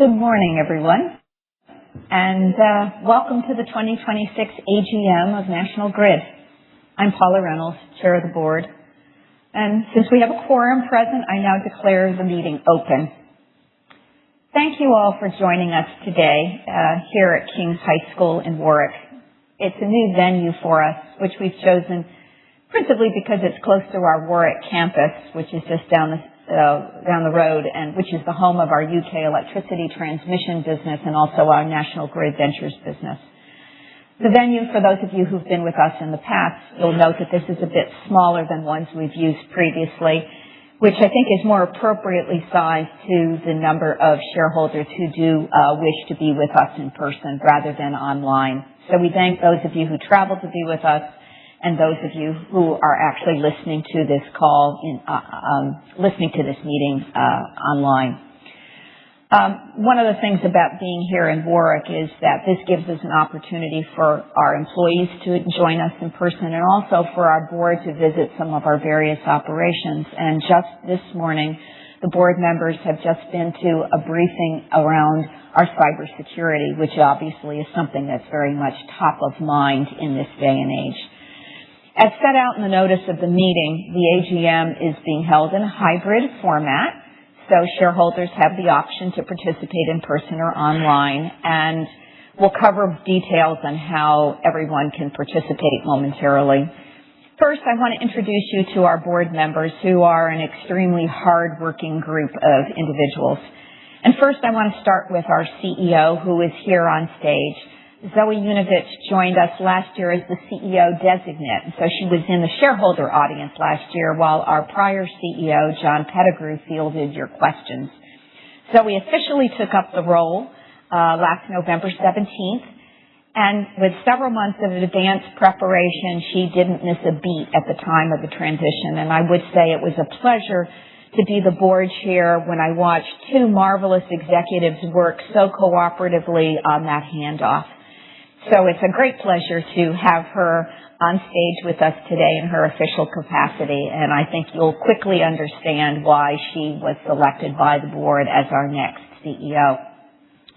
Good morning, everyone, and welcome to the 2026 AGM of National Grid. I'm Paula Reynolds, Chair of the Board, and since we have a quorum present, I now declare the meeting open. Thank you all for joining us today here at King's High School in Warwick. It's a new venue for us, which we've chosen principally because it's close to our Warwick campus, which is just down the road, and which is the home of our UK electricity transmission business and also our National Grid Ventures business. The venue, for those of you who've been with us in the past, you'll note that this is a bit smaller than ones we've used previously, which I think is more appropriately sized to the number of shareholders who do wish to be with us in person rather than online. So we thank those of you who traveled to be with us and those of you who are actually listening to this call, listening to this meeting online. One of the things about being here in Warwick is that this gives us an opportunity for our employees to join us in person and also for our board to visit some of our various operations. And just this morning, the board members have just been to a briefing around our cybersecurity, which obviously is something that's very much top of mind in this day and age. As set out in the notice of the meeting, the AGM is being held in a hybrid format, so shareholders have the option to participate in person or online, and we'll cover details on how everyone can participate momentarily. First, I want to introduce you to our board members, who are an extremely hard-working group of individuals. And first, I want to start with our CEO, who is here on stage. Zoe Yunovich joined us last year as the CEO designate, and so she was in the shareholder audience last year while our prior CEO, John Pettigrew, fielded your questions. Zoe officially took up the role last November 17th, and with several months of advanced preparation, she didn't miss a beat at the time of the transition, and I would say it was a pleasure to be the board chair when I watched two marvelous executives work so cooperatively on that handoff. So it's a great pleasure to have her on stage with us today in her official capacity, and I think you'll quickly understand why she was selected by the board as our next CEO.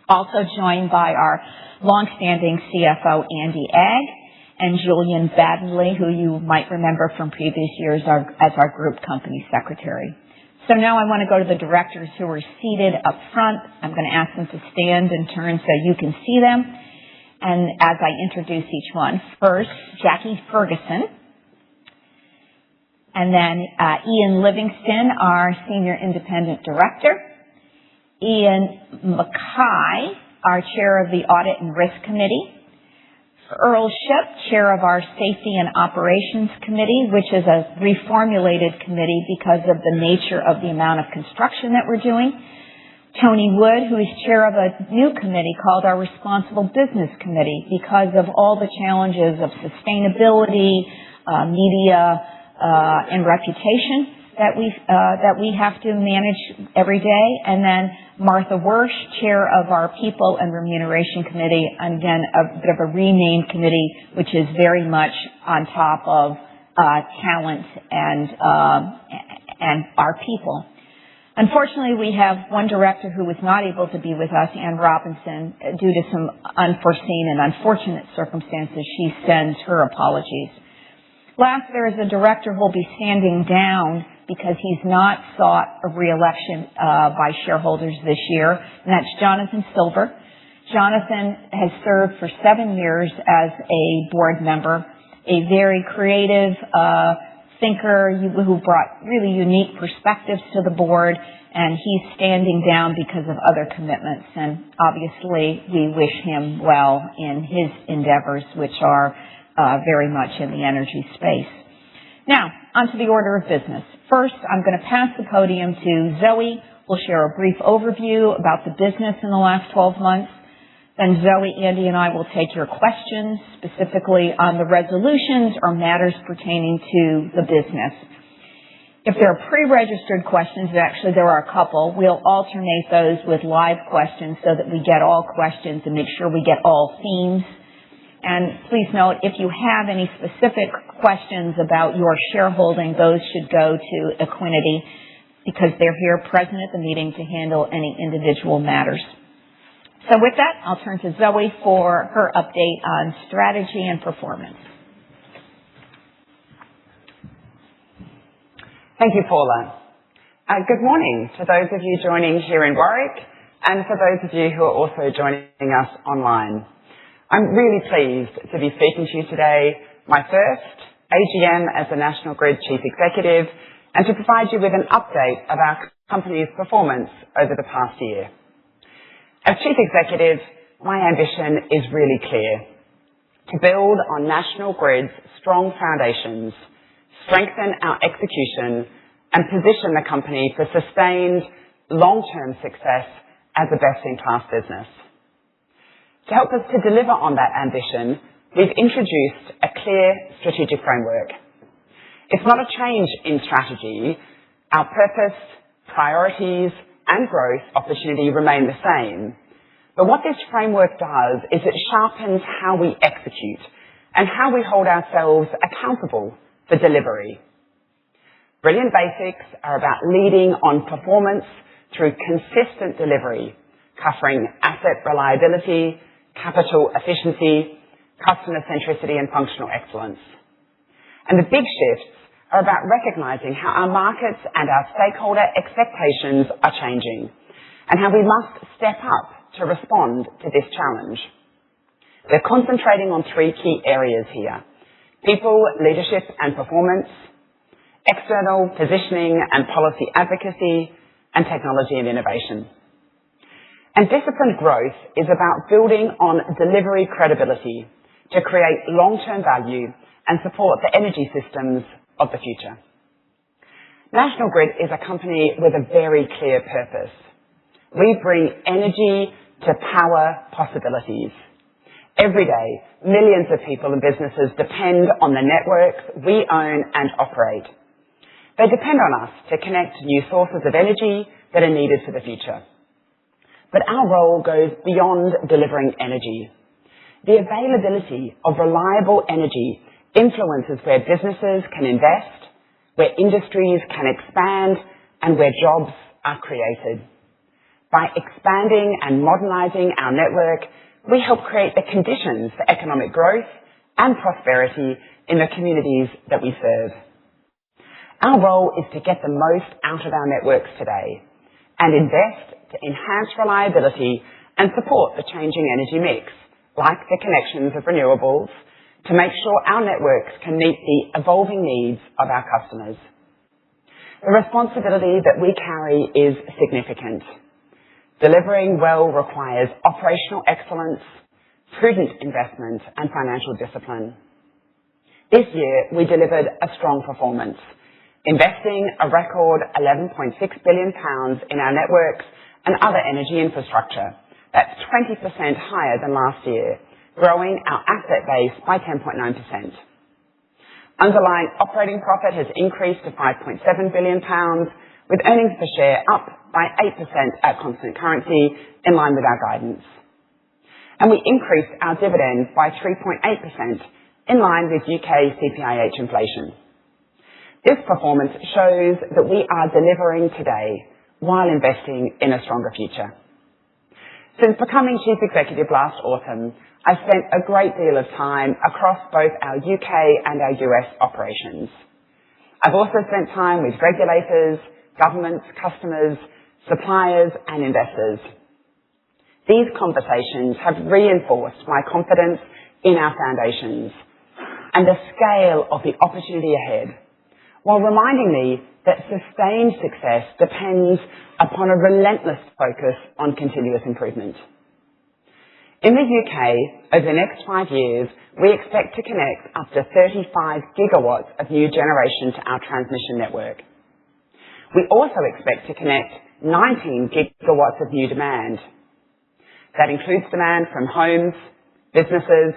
Also joined by our longstanding CFO, Andy Agg, and Julian Baddenley, who you might remember from previous years as our group company secretary. So now I want to go to the directors who are seated up front. I'm going to ask them to stand in turn so you can see them. And as I introduce each one, first, Jackie Ferguson, and then Ian Livingston, our Senior Independent Director, Ian Mackay, our Chair of the Audit and Risk Committee, Earl Shipp, Chair of our Safety and Operations Committee, which is a reformulated committee because of the nature of the amount of construction that we're doing, Tony Wood, who is chair of a new committee called our Responsible Business Committee because of all the challenges of sustainability, media, and reputation that we have to manage every day. And then Martha Wersch, chair of our People and Remuneration Committee, and again, a bit of a renamed committee, which is very much on top of talent and our people. Unfortunately, we have one director who was not able to be with us, Ann Robinson, due to some unforeseen and unfortunate circumstances. She sends her apologies. Last, there is a director who will be standing down because he's not sought a re-election by shareholders this year, and that's Jonathan Silver. Jonathan has served for 7 years as a board member, a very creative thinker who brought really unique perspectives to the board, and he's standing down because of other commitments. And obviously, we wish him well in his endeavors, which are very much in the energy space. Now, onto the order of business. First, I'm going to pass the podium to Zoe. We'll share a brief overview about the business in the last 12 months. Then Zoe, Andy, and I will take your questions, specifically on the resolutions or matters pertaining to the business. If there are pre-registered questions, actually there are a couple, we'll alternate those with live questions so that we get all questions and make sure we get all themes. And please note, if you have any specific questions about your shareholding, those should go to Equinity because they're here present at the meeting to handle any individual matters. So with that, I'll turn to Zoe for her update on strategy and performance. Thank you, Paula. Good morning to those of you joining here in Warwick and for those of you who are also joining us online. I'm really pleased to be speaking to you today, my first AGM as the National Grid Chief Executive, and to provide you with an update of our company's performance over the past year. As Chief Executive, my ambition is really clear: to build on National Grid's strong foundations, strengthen our execution, and position the company for sustained long-term success as a best-in-class business. To help us to deliver on that ambition, we've introduced a clear strategic framework. It's not a change in strategy. Our purpose, priorities, and growth opportunity remain the same. But what this framework does is it sharpens how we execute and how we hold ourselves accountable for delivery. Brilliant Basics are about leading on performance through consistent delivery, covering asset reliability, capital efficiency, customer centricity, and functional excellence. And the big shifts are about recognizing how our markets and our stakeholder expectations are changing and how we must step up to respond to this challenge. We're concentrating on three key areas here: people, leadership, and performance, external positioning and policy advocacy, and technology and innovation. And disciplined growth is about building on delivery credibility to create long-term value and support the energy systems of the future. National Grid is a company with a very clear purpose. We bring energy to power possibilities. Every day, millions of people and businesses depend on the networks we own and operate. They depend on us to connect new sources of energy that are needed for the future. But our role goes beyond delivering energy. The availability of reliable energy influences where businesses can invest, where industries can expand, and where jobs are created. By expanding and modernizing our network, we help create the conditions for economic growth and prosperity in the communities that we serve. Our role is to get the most out of our networks today and invest to enhance reliability and support the changing energy mix, like the connections of renewables, to make sure our networks can meet the evolving needs of our customers. The responsibility that we carry is significant. Delivering well requires operational excellence, prudent investment, and financial discipline. This year, we delivered a strong performance, investing a record £11.6 billion in our networks and other energy infrastructure. That's 20% higher than last year, growing our asset base by 10.9%. Underlying operating profit has increased to £5.7 billion, with earnings per share up by 8% at constant currency, in line with our guidance. And we increased our dividend by 3.8%, in line with UK CPIH inflation. This performance shows that we are delivering today while investing in a stronger future. Since becoming Chief Executive last autumn, I've spent a great deal of time across both our UK and our US operations. I've also spent time with regulators, governments, customers, suppliers, and investors. These conversations have reinforced my confidence in our foundations and the scale of the opportunity ahead, while reminding me that sustained success depends upon a relentless focus on continuous improvement. In the UK, over the next 5 years, we expect to connect up to 35 gigawatts of new generation to our transmission network. We also expect to connect 19 gigawatts of new demand. That includes demand from homes, businesses,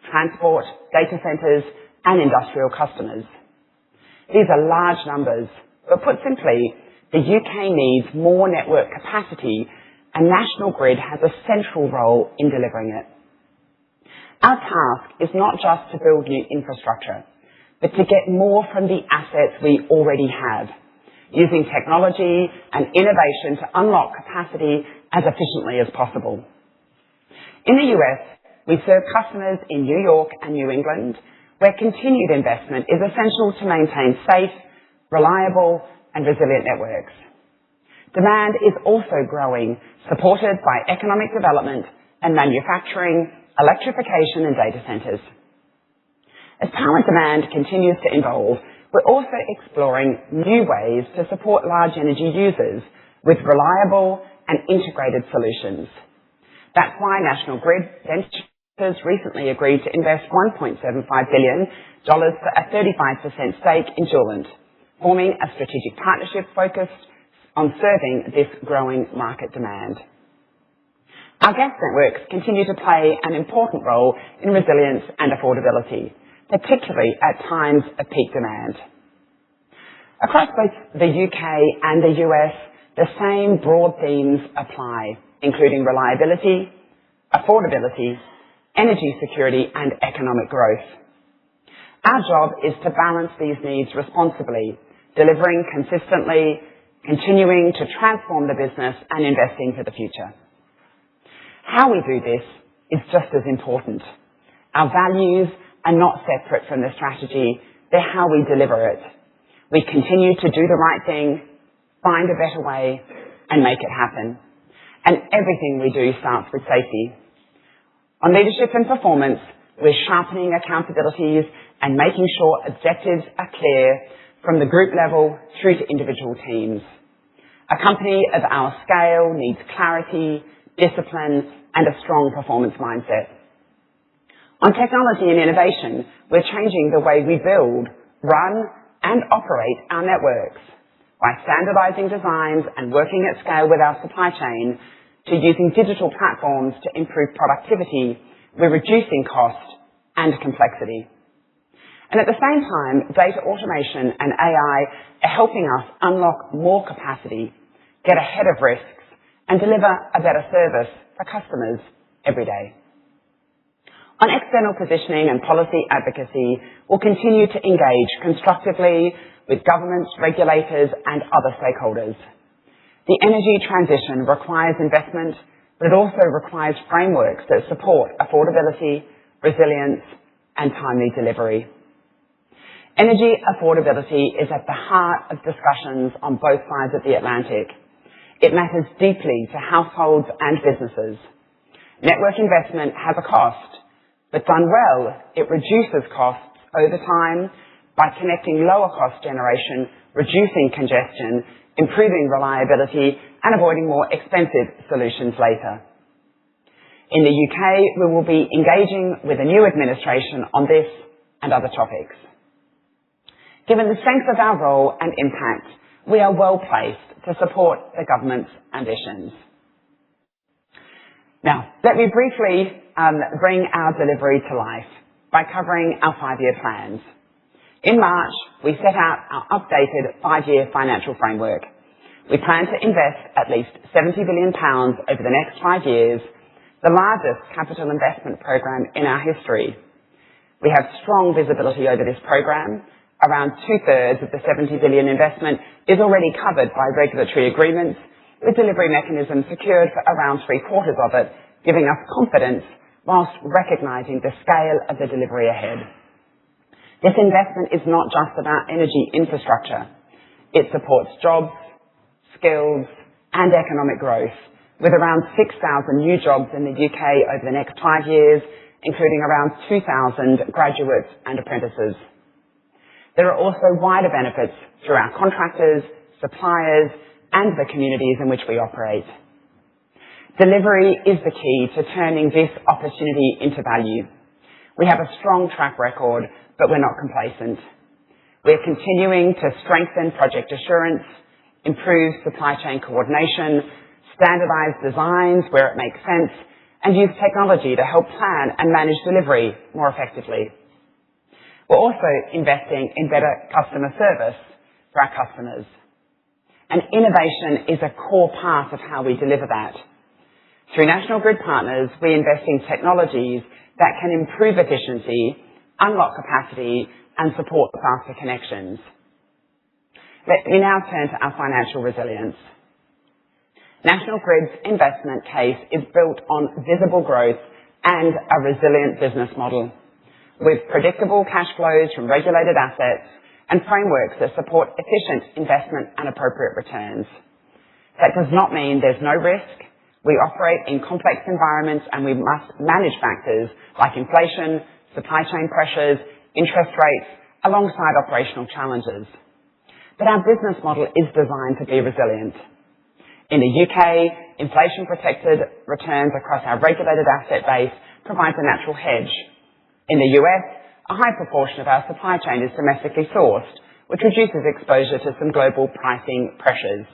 transport, data centres, and industrial customers. These are large numbers, but put simply, the UK needs more network capacity, and National Grid has a central role in delivering it. Our task is not just to build new infrastructure, but to get more from the assets we already have, using technology and innovation to unlock capacity as efficiently as possible. In the US, we serve customers in New York and New England, where continued investment is essential to maintain safe, reliable, and resilient networks. Demand is also growing, supported by economic development and manufacturing, electrification, and data centers. As power demand continues to evolve, we're also exploring new ways to support large energy users with reliable and integrated solutions. That's why National Grid Ventures recently agreed to invest $1.75 billion for a 35% stake in Julant, forming a strategic partnership focused on serving this growing market demand. Our gas networks continue to play an important role in resilience and affordability, particularly at times of peak demand. Across both the UK and the US, the same broad themes apply, including reliability, affordability, energy security, and economic growth. Our job is to balance these needs responsibly, delivering consistently, continuing to transform the business, and investing for the future. How we do this is just as important. Our values are not separate from the strategy, they're how we deliver it. We continue to do the right thing, find a better way, and make it happen. And everything we do starts with safety. On leadership and performance, we're sharpening accountabilities and making sure objectives are clear from the group level through to individual teams. A company of our scale needs clarity, discipline, and a strong performance mindset. On technology and innovation, we're changing the way we build, run, and operate our networks by standardizing designs and working at scale with our supply chain to using digital platforms to improve productivity. We're reducing cost and complexity. And at the same time, data automation and AI are helping us unlock more capacity, get ahead of risks, and deliver a better service for customers every day. On external positioning and policy advocacy, we'll continue to engage constructively with governments, regulators, and other stakeholders. The energy transition requires investment, but it also requires frameworks that support affordability, resilience, and timely delivery. Energy affordability is at the heart of discussions on both sides of the Atlantic. It matters deeply to households and businesses. Network investment has a cost, but done well, it reduces costs over time by connecting lower cost generation, reducing congestion, improving reliability, and avoiding more expensive solutions later. In the UK, we will be engaging with a new administration on this and other topics. Given the strength of our role and impact, we are well placed to support the government's ambitions. Now, let me briefly bring our delivery to life by covering our 5-year plans. In March, we set out our updated 5-year financial framework. We plan to invest at least £70 billion over the next 5 years, the largest capital investment program in our history. We have strong visibility over this program. Around 2/3 of the £70 billion investment is already covered by regulatory agreements, with delivery mechanisms secured for around 3/4 of it, giving us confidence whilst recognising the scale of the delivery ahead. This investment is not just about energy infrastructure. It supports jobs, skills, and economic growth, with around 6,000 new jobs in the UK over the next 5 years, including around 2,000 graduates and apprentices. There are also wider benefits through our contractors, suppliers, and the communities in which we operate. Delivery is the key to turning this opportunity into value. We have a strong track record, but we're not complacent. We're continuing to strengthen project assurance, improve supply chain coordination, standardise designs where it makes sense, and use technology to help plan and manage delivery more effectively. We're also investing in better customer service for our customers. And innovation is a core part of how we deliver that. Through National Grid Partners, we invest in technologies that can improve efficiency, unlock capacity, and support faster connections. Let me now turn to our financial resilience. National Grid's investment case is built on visible growth and a resilient business model, with predictable cash flows from regulated assets and frameworks that support efficient investment and appropriate returns. That does not mean there's no risk. We operate in complex environments and we must manage factors like inflation, supply chain pressures, interest rates, alongside operational challenges. But our business model is designed to be resilient. In the UK, inflation-protected returns across our regulated asset base provides a natural hedge. In the US, a high proportion of our supply chain is domestically sourced, which reduces exposure to some global pricing pressures.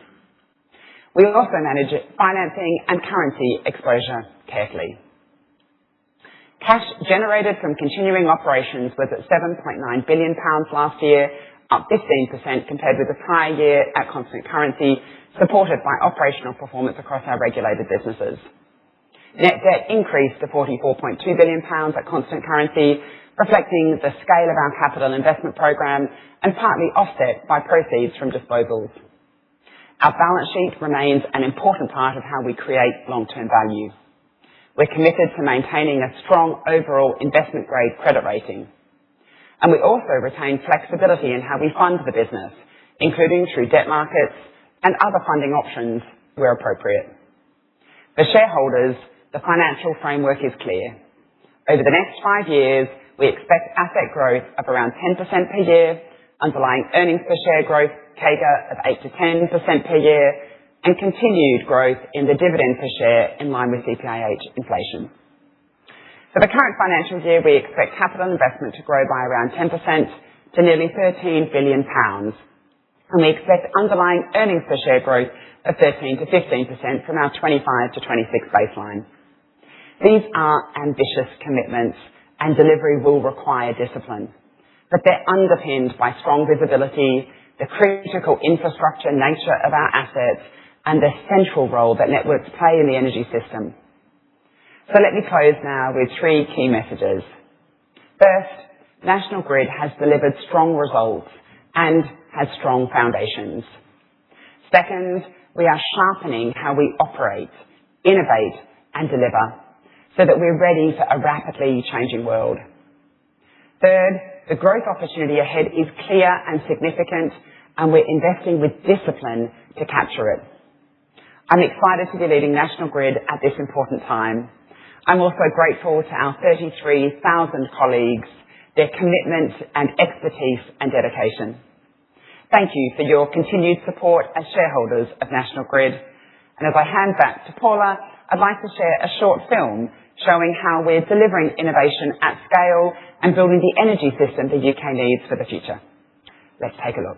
We also manage financing and currency exposure carefully. Cash generated from continuing operations was at £7.9 billion last year, up 15% compared with the prior year at constant currency, supported by operational performance across our regulated businesses. Net debt increased to £44.2 billion at constant currency, reflecting the scale of our capital investment program and partly offset by proceeds from disposals. Our balance sheet remains an important part of how we create long-term value. We're committed to maintaining a strong overall investment-grade credit rating. And we also retain flexibility in how we fund the business, including through debt markets and other funding options where appropriate. For shareholders, the financial framework is clear. Over the next 5 years, we expect asset growth of around 10% per year, underlying earnings per share growth CAGR of 8 to 10% per year, and continued growth in the dividend per share in line with CPIH inflation. For the current financial year, we expect capital investment to grow by around 10% to nearly £13 billion, and we expect underlying earnings per share growth of 13 to 15% from our 25 to 26 baseline. These are ambitious commitments, and delivery will require discipline, but they're underpinned by strong visibility, the critical infrastructure nature of our assets, and the central role that networks play in the energy system. So let me close now with 3 key messages. First, National Grid has delivered strong results and has strong foundations. Second, we are sharpening how we operate, innovate, and deliver so that we're ready for a rapidly changing world. Third, the growth opportunity ahead is clear and significant, and we're investing with discipline to capture it. I'm excited to be leading National Grid at this important time. I'm also grateful to our 33,000 colleagues, their commitment and expertise and dedication. Thank you for your continued support as shareholders of National Grid. And as I hand back to Paula, I'd like to share a short film showing how we're delivering innovation at scale and building the energy system the UK needs for the future. Let's take a look.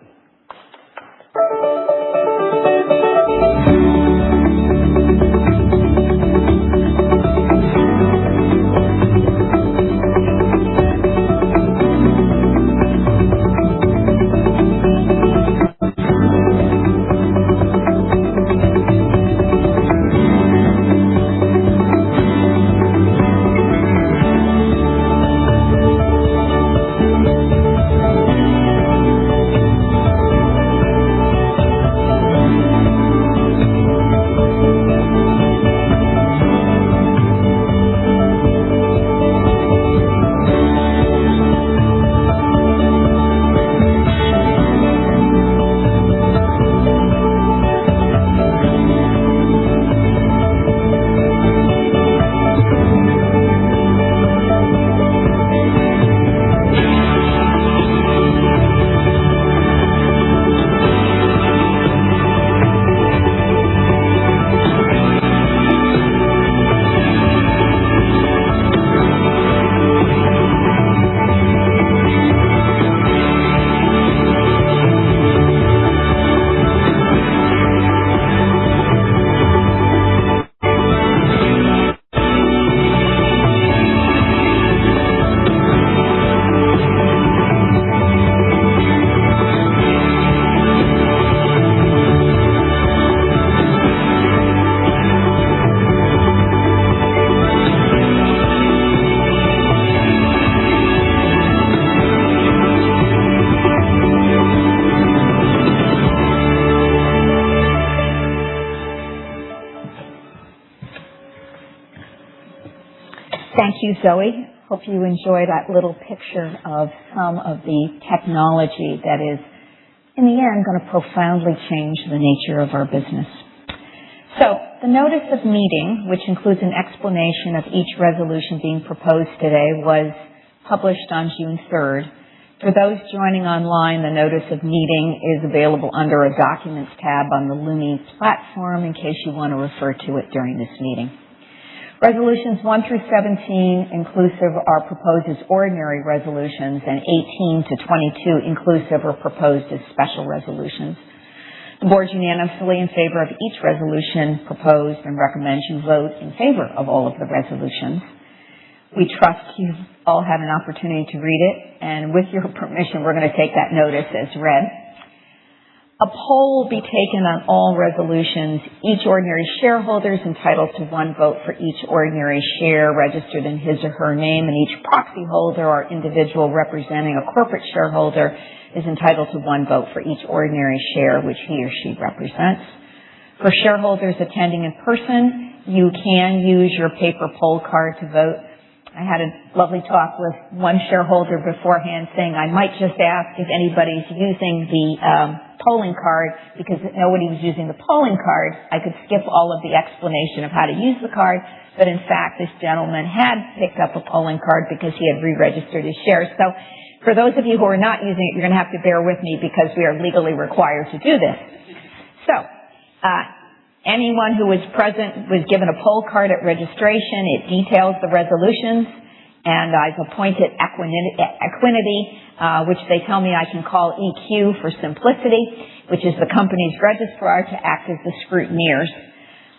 Thank you, Zoe. Hope you enjoy that little picture of some of the technology that is, in the end, going to profoundly change the nature of our business. So, the notice of meeting, which includes an explanation of each resolution being proposed today, was published on June 3rd. For those joining online, the notice of meeting is available under a Documents tab on the Lumi platform in case you want to refer to it during this meeting. Resolutions 1 through 17 inclusive are proposed as ordinary resolutions, and 18 to 22 inclusive are proposed as special resolutions. The board is unanimously in favor of each resolution proposed and recommends you vote in favor of all of the resolutions. We trust you've all had an opportunity to read it, and with your permission, we're going to take that notice as read. A poll will be taken on all resolutions. Each ordinary shareholder is entitled to one vote for each ordinary share registered in his or her name, and each proxy holder or individual representing a corporate shareholder is entitled to one vote for each ordinary share which he or she represents. For shareholders attending in person, you can use your paper poll card to vote. I had a lovely talk with one shareholder beforehand saying I might just ask if anybody's using the polling card, because nobody was using the polling card. I could skip all of the explanation of how to use the card, but in fact this gentleman had picked up a polling card because he had re-registered his shares. So for those of you who are not using it, you're going to have to bear with me because we are legally required to do this. So anyone who was present was given a poll card at registration. It details the resolutions, and I've appointed Equinity, which they tell me I can call EQ for simplicity, which is the company's registrar, to act as the scrutineers.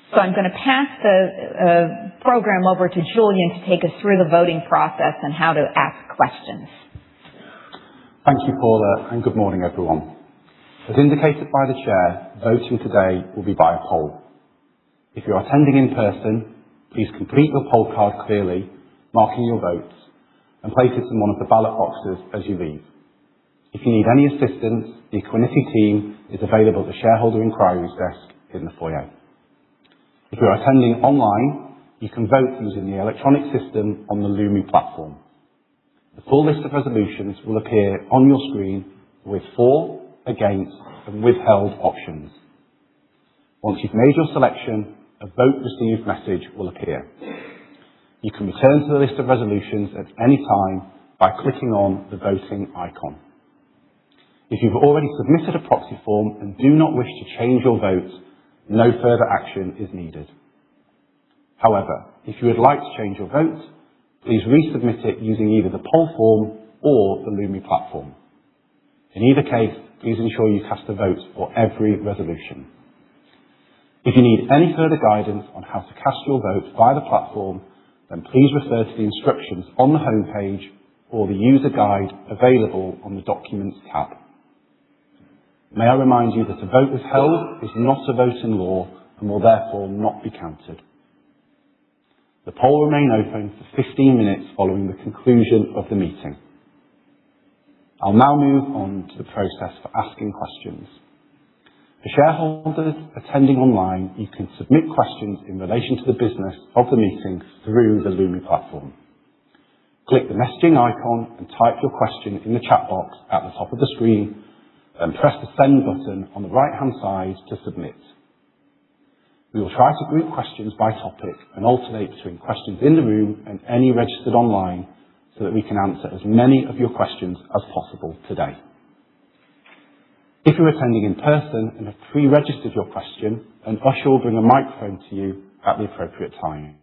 So I'm going to pass the program over to Julian to take us through the voting process and how to ask questions. Thank you, Paula, and good morning, everyone. As indicated by the Chair, voting today will be by a poll. If you are attending in person, please complete your poll card clearly, marking your votes, and place it in one of the ballot boxes as you leave. If you need any assistance, the Equinity team is available at the Shareholder Inquiries desk in the foyer. If you are attending online, you can vote using the electronic system on the Lumi platform. The full list of resolutions will appear on your screen with for, against, and withheld options. Once you've made your selection, a vote received message will appear. You can return to the list of resolutions at any time by clicking on the voting icon. If you've already submitted a proxy form and do not wish to change your vote, no further action is needed. However, if you would like to change your vote, please resubmit it using either the poll form or the Lumi platform. In either case, please ensure you cast a vote for every resolution. If you need any further guidance on how to cast your vote via the platform, then please refer to the instructions on the homepage or the user guide available on the Documents tab. May I remind you that a vote withheld is not a vote in law and will therefore not be counted. The poll will remain open for 15 minutes following the conclusion of the meeting. I'll now move on to the process for asking questions. For shareholders attending online, you can submit questions in relation to the business of the meeting through the Lumi platform. Click the messaging icon and type your question in the chat box at the top of the screen, then press the send button on the right-hand side to submit. We will try to group questions by topic and alternate between questions in the room and any registered online so that we can answer as many of your questions as possible today. If you're attending in person and have pre-registered your question, an usher will bring a microphone to you at the appropriate time.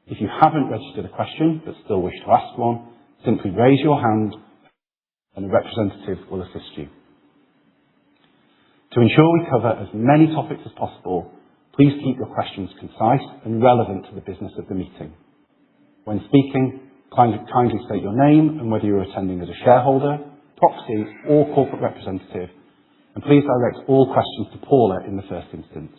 If you haven't registered a question but still wish to ask one, simply raise your hand and a representative will assist you. To ensure we cover as many topics as possible, please keep your questions concise and relevant to the business of the meeting. When speaking, kindly state your name and whether you're attending as a shareholder, proxy or corporate representative, and please direct all questions to Paula in the first instance.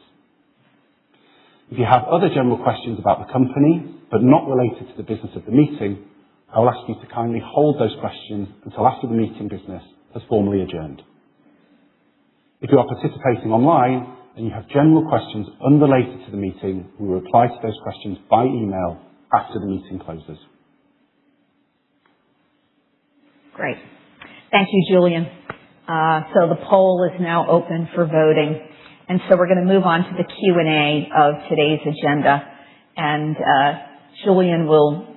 If you have other general questions about the company, but not related to the business of the meeting, I will ask you to kindly hold those questions until after the meeting business has formally adjourned. If you are participating online and you have general questions unrelated to the meeting, we will reply to those questions by email after the meeting closes. Great. Thank you, Julian. So the poll is now open for voting. And so we're going to move on to the Q&A of today's agenda. And Julian will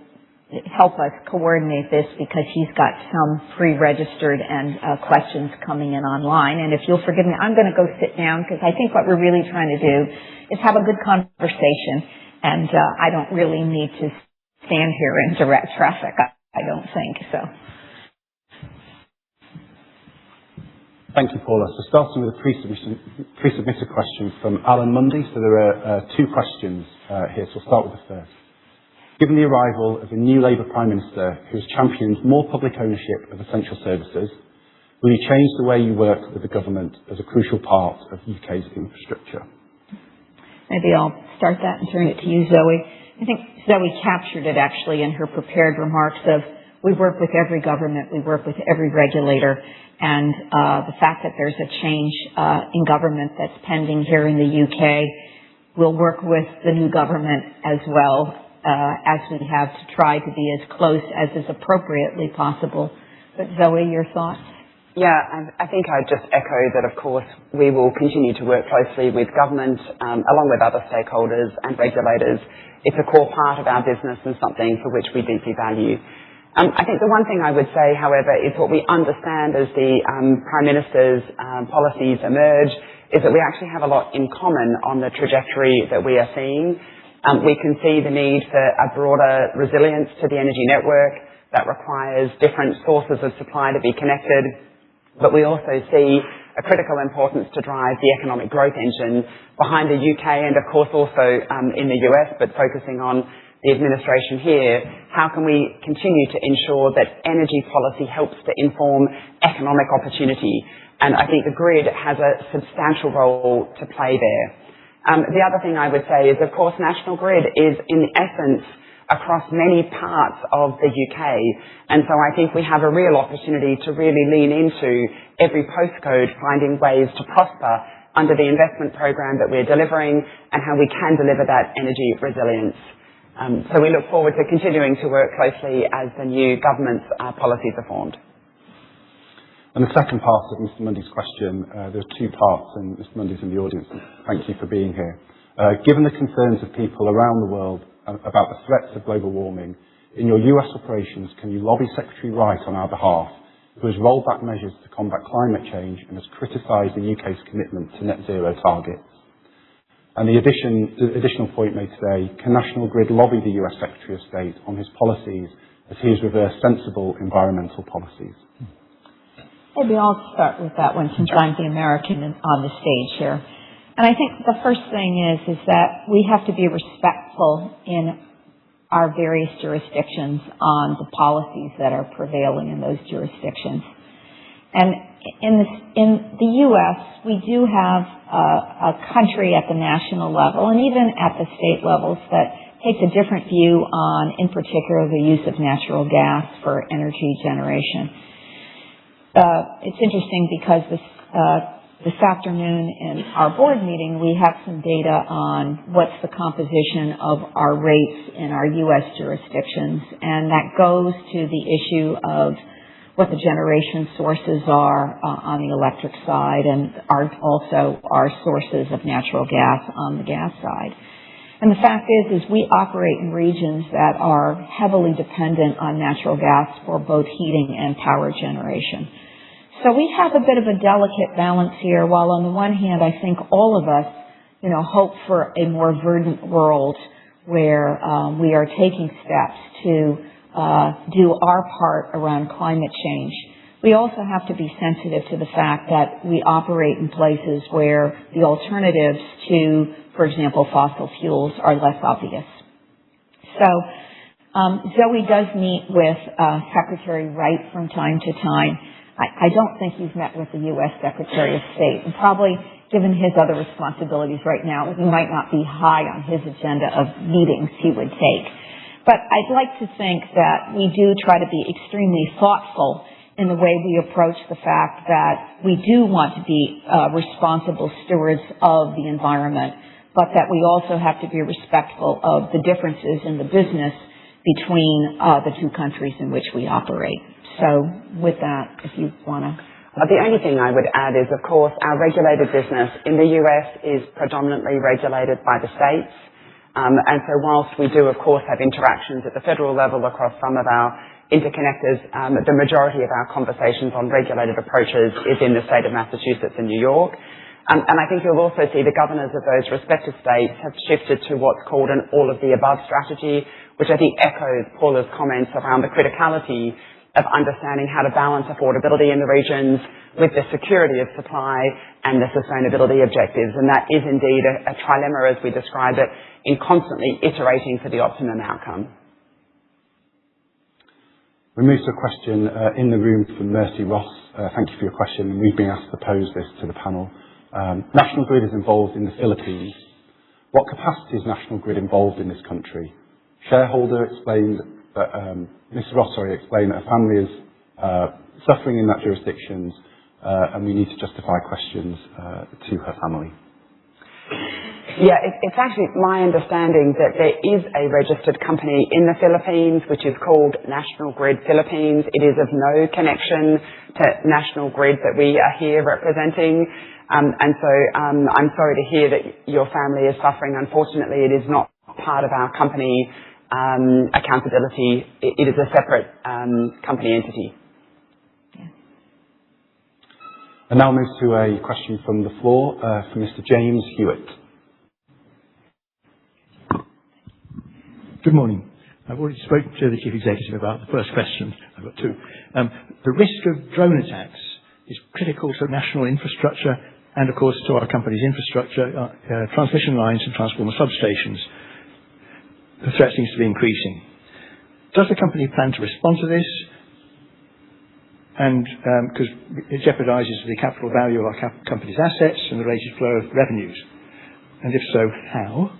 help us coordinate this because he's got some pre-registered and questions coming in online. And if you'll forgive me, I'm going to go sit down because I think what we're really trying to do is have a good conversation. And I don't really need to stand here in direct traffic, I don't think so. Thank you, Paula. So starting with a pre-submitted question from Alan Mundy. So there are two questions here, so we'll start with the first. Given the arrival of a new Labour Prime Minister who has championed more public ownership of essential services, will you change the way you work with the government as a crucial part of UK's infrastructure? Maybe I'll start that and turn it to you, Zoe. I think Zoe captured it actually in her prepared remarks of we work with every government, we work with every regulator, and the fact that there's a change in government that's pending here in the UK, we'll work with the new government as well as we have to try to be as close as is appropriately possible. But Zoe, your thoughts? Yeah, I think I'd just echo that, of course, we will continue to work closely with government along with other stakeholders and regulators. It's a core part of our business and something for which we deeply value. I think the one thing I would say, however, is what we understand as the Prime Minister's policies emerge is that we actually have a lot in common on the trajectory that we are seeing. We can see the need for a broader resilience to the energy network that requires different sources of supply to be connected. But we also see a critical importance to drive the economic growth engine behind the UK and, of course, also in the US, but focusing on the administration here. How can we continue to ensure that energy policy helps to inform economic opportunity? And I think the grid has a substantial role to play there. The other thing I would say is, of course, National Grid is, in essence, across many parts of the UK. And so I think we have a real opportunity to really lean into every postcode, finding ways to prosper under the investment program that we're delivering and how we can deliver that energy resilience. So we look forward to continuing to work closely as the new government's policies are formed. And the second part of Mr. Mundy's question, there are two parts, and Mr. Mundy's in the audience. Thank you for being here. Given the concerns of people around the world about the threats of global warming, in your US operations, can you lobby Secretary Wright on our behalf, who has rolled back measures to combat climate change and has criticised the UK's commitment to net zero targets? And the additional point made today, can National Grid lobby the US Secretary of State on his policies as he has reversed sensible environmental policies? Maybe I'll start with that one since I'm the American on the stage here. And I think the first thing is that we have to be respectful in our various jurisdictions on the policies that are prevailing in those jurisdictions. And in the U.S., we do have a country at the national level and even at the state levels that takes a different view on, in particular, the use of natural gas for energy generation. It's interesting because this afternoon in our board meeting, we have some data on what's the composition of our rates in our U.S. jurisdictions, and that goes to the issue of what the generation sources are on the electric side and also our sources of natural gas on the gas side. And the fact is we operate in regions that are heavily dependent on natural gas for both heating and power generation. So we have a bit of a delicate balance here, while on the one hand, I think all of us, hope for a more verdant world where we are taking steps to do our part around climate change. We also have to be sensitive to the fact that we operate in places where the alternatives to, for example, fossil fuels are less obvious. So Zoe does meet with Secretary Wright from time to time. I don't think you've met with the U.S. Secretary of State, and probably given his other responsibilities right now, he might not be high on his agenda of meetings he would take. But I'd like to think that we do try to be extremely thoughtful in the way we approach the fact that we do want to be responsible stewards of the environment, but that we also have to be respectful of the differences in the business between the two countries in which we operate. So with that, if you want to... The only thing I would add is, of course, our regulated business in the US is predominantly regulated by the states. And so whilst we do, of course, have interactions at the federal level across some of our interconnectors, the majority of our conversations on regulated approaches is in the state of Massachusetts and New York. And I think you'll also see the governors of those respective states have shifted to what's called an all-of-the-above strategy, which I think echoes Paula's comments around the criticality of understanding how to balance affordability in the regions with the security of supply and the sustainability objectives. And that is indeed a trilemma, as we describe it, in constantly iterating for the optimum outcome. We move to a question in the room from Mercy Ross. Thank you for your question. We've been asked to pose this to the panel. National Grid is involved in the Philippines. What capacity is National Grid involved in this country? Shareholder explained that, Mrs. Ross, explained that a family is suffering in that jurisdiction, and we need to justify questions to her family. Yeah, it's actually my understanding that there is a registered company in the Philippines which is called National Grid Philippines. It is of no connection to National Grid that we are here representing. And so I'm sorry to hear that your family is suffering. Unfortunately, it is not part of our company accountability. It is a separate company entity. Yeah. And now move to a question from the floor from Mr. James Hewitt. Good morning. I've already spoken to the Chief Executive about the first question. I've got two. The risk of drone attacks is critical to national infrastructure and, of course, to our company's infrastructure, transmission lines and transformer substations. The threat seems to be increasing. Does the company plan to respond to this? And because it jeopardizes the capital value of our company's assets and the related flow of revenues. And if so, how?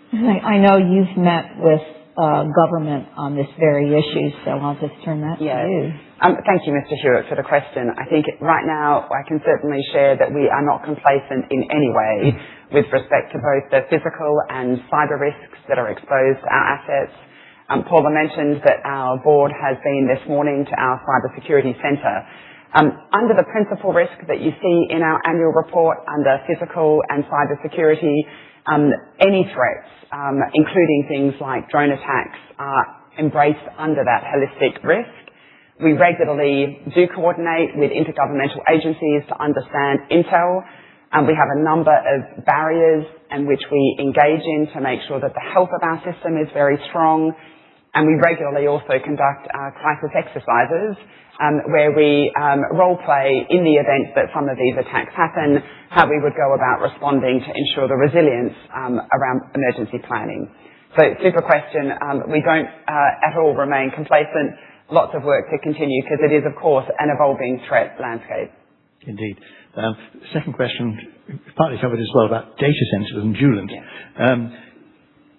I know you've met with government on this very issue, so I'll just turn that to you. Thank you, Mr. Hewitt, for the question. I think right now I can certainly share that we are not complacent in any way with respect to both the physical and cyber risks that are exposed to our assets. Paula mentioned that our board has been this morning to our Cybersecurity Centre. Under the principal risk that you see in our annual report under physical and cybersecurity, any threats, including things like drone attacks, are embraced under that holistic risk. We regularly do coordinate with intergovernmental agencies to understand intel, and we have a number of barriers in which we engage in to make sure that the health of our system is very strong. And we regularly also conduct crisis exercises where we role play in the event that some of these attacks happen, how we would go about responding to ensure the resilience around emergency planning. So super question. We don't at all remain complacent. Lots of work to continue because it is, of course, an evolving threat landscape. Indeed. Second question, partly covered as well about data centres and Juland. Yeah.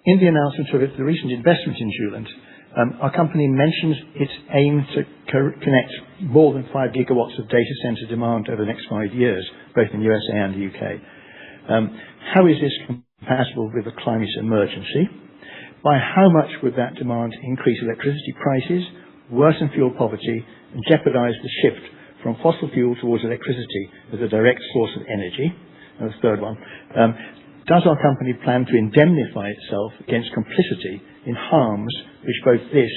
In the announcement of the recent investment in Juland, our company mentions its aim to connect more than 5 gigawatts of data centre demand over the next 5 years, both in the USA and the UK. How is this compatible with the climate emergency? By how much would that demand increase electricity prices, worsen fuel poverty, and jeopardise the shift from fossil fuel towards electricity as a direct source of energy? And the third one, does our company plan to indemnify itself against complicity in harms which both this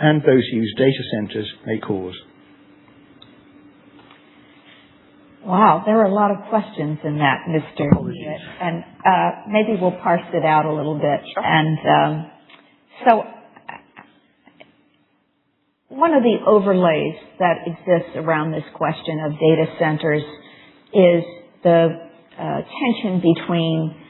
and those who use data centres may cause? Wow, there are a lot of questions in that, Mr. Hewitt, and maybe we'll parse it out a little bit. Sure. And so one of the overlays that exists around this question of data centers is the tension between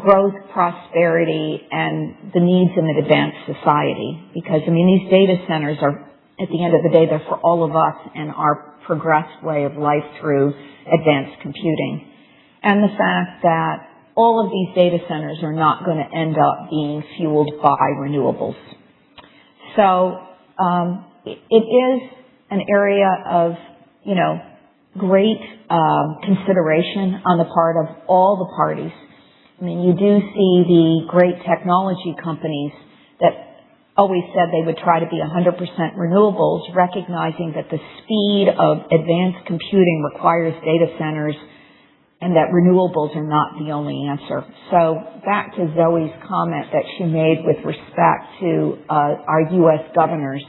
growth, prosperity, and the needs of an advanced society. Because, I mean, these data centers are, at the end of the day, they're for all of us and our progressed way of life through advanced computing. And the fact that all of these data centers are not going to end up being fueled by renewables. So it is an area of, great consideration on the part of all the parties. I mean, you do see the great technology companies that always said they would try to be 100% renewables, recognizing that the speed of advanced computing requires data centers and that renewables are not the only answer. So back to Zoe's comment that she made with respect to our U.S. governors,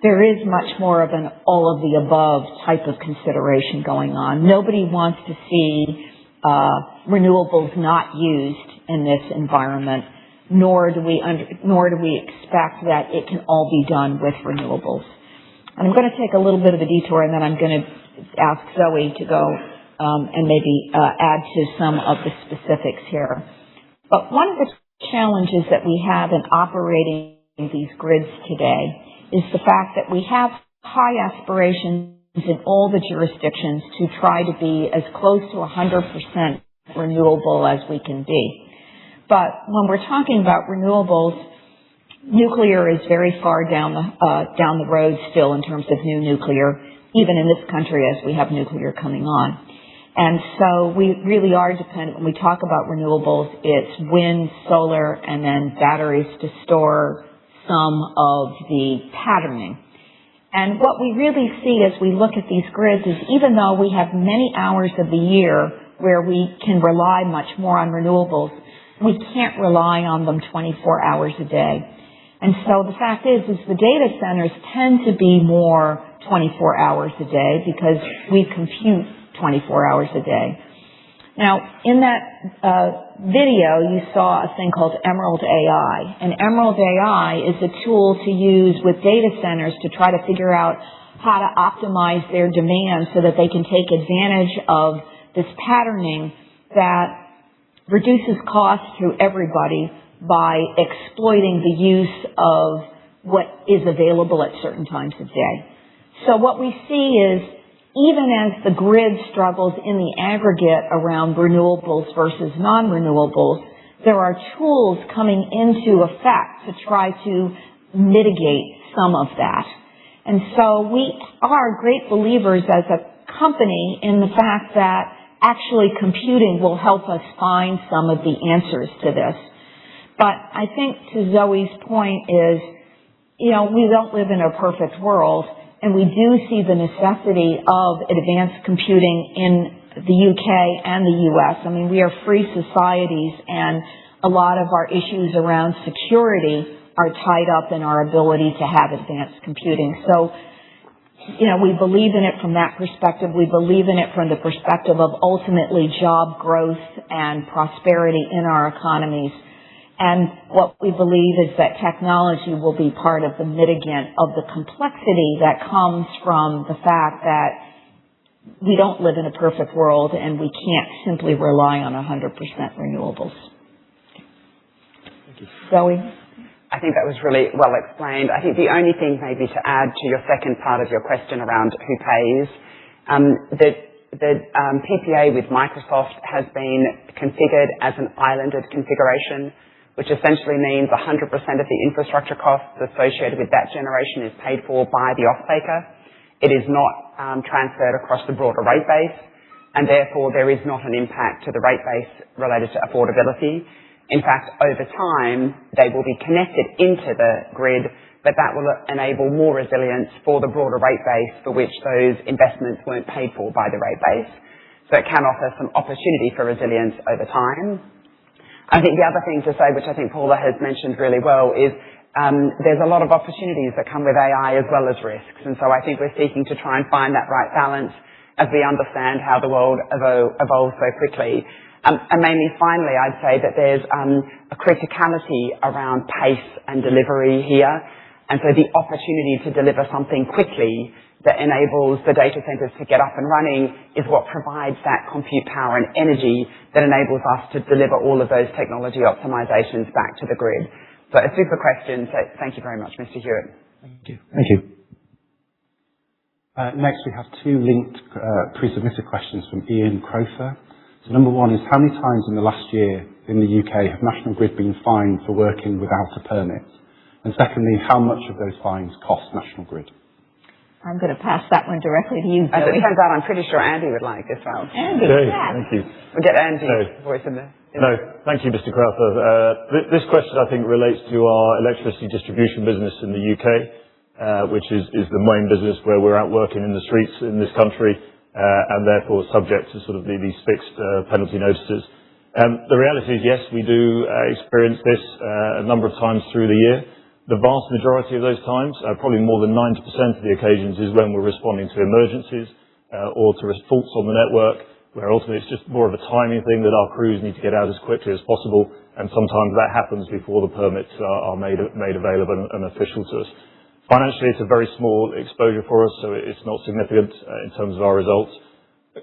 there is much more of an all of the above type of consideration going on. Nobody wants to see renewables not used in this environment, nor do we expect that it can all be done with renewables. And I'm going to take a little bit of a detour, and then I'm going to ask Zoe to go and maybe add to some of the specifics here. But one of the challenges that we have in operating these grids today is the fact that we have high aspirations in all the jurisdictions to try to be as close to 100% renewable as we can be. But when we're talking about renewables, nuclear is very far down the road still in terms of new nuclear, even in this country as we have nuclear coming on. And so we really are dependent, when we talk about renewables, it's wind, solar, and then batteries to store some of the patterning. And what we really see as we look at these grids is even though we have many hours of the year where we can rely much more on renewables, we can't rely on them 24 hours a day. And so the fact is the data centers tend to be more 24 hours a day because we compute 24 hours a day. Now, in that video, you saw a thing called Emerald AI. And Emerald AI is a tool to use with data centers to try to figure out how to optimize their demand so that they can take advantage of this patterning that reduces costs to everybody by exploiting the use of what is available at certain times of day. So what we see is even as the grid struggles in the aggregate around renewables versus non-renewables, there are tools coming into effect to try to mitigate some of that. And so we are great believers as a company in the fact that actually computing will help us find some of the answers to this. But I think to Zoe's point is, we don't live in a perfect world. And we do see the necessity of advanced computing in the UK and the US. I mean, we are free societies, and a lot of our issues around security are tied up in our ability to have advanced computing. So, we believe in it from that perspective. We believe in it from the perspective of ultimately job growth and prosperity in our economies. And what we believe is that technology will be part of the mitigant of the complexity that comes from the fact that we don't live in a perfect world and we can't simply rely on 100% renewables. Thank you. Zoe? I think that was really well explained. I think the only thing maybe to add to your second part of your question around who pays, the PPA with Microsoft has been configured as an islanded configuration, which essentially means 100% of the infrastructure costs associated with that generation is paid for by the off-taker. It is not transferred across the broader rate base, and therefore there is not an impact to the rate base related to affordability. In fact, over time, they will be connected into the grid, but that will enable more resilience for the broader rate base for which those investments weren't paid for by the rate base. So it can offer some opportunity for resilience over time. I think the other thing to say, which I think Paula has mentioned really well, is there's a lot of opportunities that come with AI as well as risks. And so I think we're seeking to try and find that right balance as we understand how the world evolves so quickly. And mainly, finally, I'd say that there's a criticality around pace and delivery here. And so the opportunity to deliver something quickly that enables the data centers to get up and running is what provides that compute power and energy that enables us to deliver all of those technology optimizations back to the grid. So a super question. So thank you very much, Mr. Hewitt. Thank you. Thank you. Next, we have two linked pre-submitted questions from Ian Crowther. So number one is, how many times in the last year in the UK have National Grid been fined for working without a permit? And secondly, how much of those fines cost National Grid? I'm going to pass that one directly to you, As Zoe. it turns out, I'm pretty sure Andy would like this one. Andy, Okay, yes. thank you. We'll get Andy's voice in there. No, thank you, Mr. Crowther. This question, I think, relates to our electricity distribution business in the UK, which is the main business where we're out working in the streets in this country, and therefore subject to sort of these fixed penalty notices. The reality is, yes, we do experience this a number of times through the year. The vast majority of those times, probably more than 90% of the occasions, is when we're responding to emergencies or to faults on the network, where ultimately it's just more of a timing thing that our crews need to get out as quickly as possible, and sometimes that happens before the permits are made available and official to us. Financially, it's a very small exposure for us, so it's not significant in terms of our results.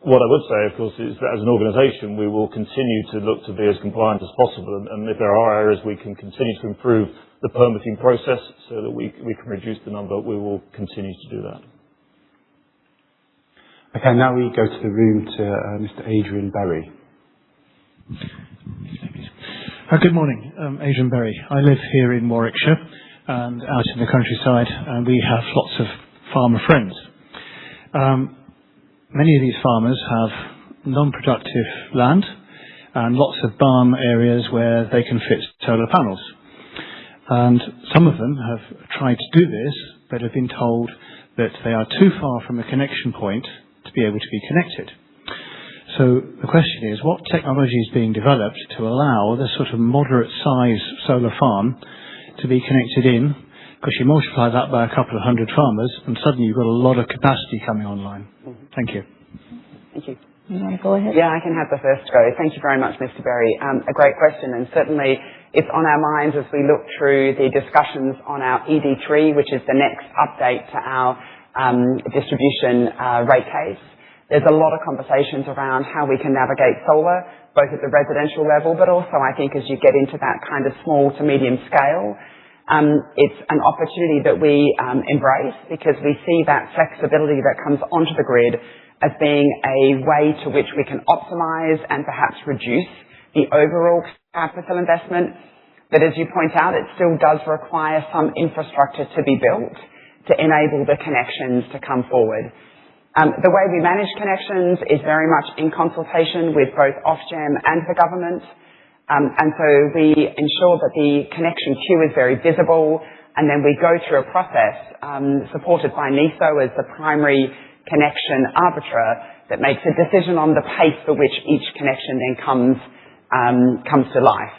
What I would say, of course, is that as an organisation, we will continue to look to be as compliant as possible, and if there are areas we can continue to improve the permitting process so that we can reduce the number, we will continue to do that. Okay, now we go to the room to Mr. Adrian Berry. Good morning. Adrian Berry. I live here in Warwickshire and out in the countryside, and we have lots of farmer friends. Many of these farmers have non-productive land and lots of barn areas where they can fit solar panels. And some of them have tried to do this, but have been told that they are too far from a connection point to be able to be connected. So the question is, what technology is being developed to allow this sort of moderate size solar farm to be connected in? Because you multiply that by a couple of hundred farmers and suddenly you've got a lot of capacity coming online. Thank you. Thank you. You want to go ahead? Yeah, I can have the first go. Thank you very much, Mr. Berry. A great question, and certainly it's on our minds as we look through the discussions on our ED3, which is the next update to our distribution rate case. There's a lot of conversations around how we can navigate solar, both at the residential level, but also I think as you get into that kind of small to medium scale, it's an opportunity that we embrace because we see that flexibility that comes onto the grid as being a way to which we can optimize and perhaps reduce the overall capital investment. But as you point out, it still does require some infrastructure to be built to enable the connections to come forward. The way we manage connections is very much in consultation with both Ofgem and the government. And so we ensure that the connection queue is very visible, and then we go through a process supported by NESO as the primary connection arbiter that makes a decision on the pace for which each connection then comes to life.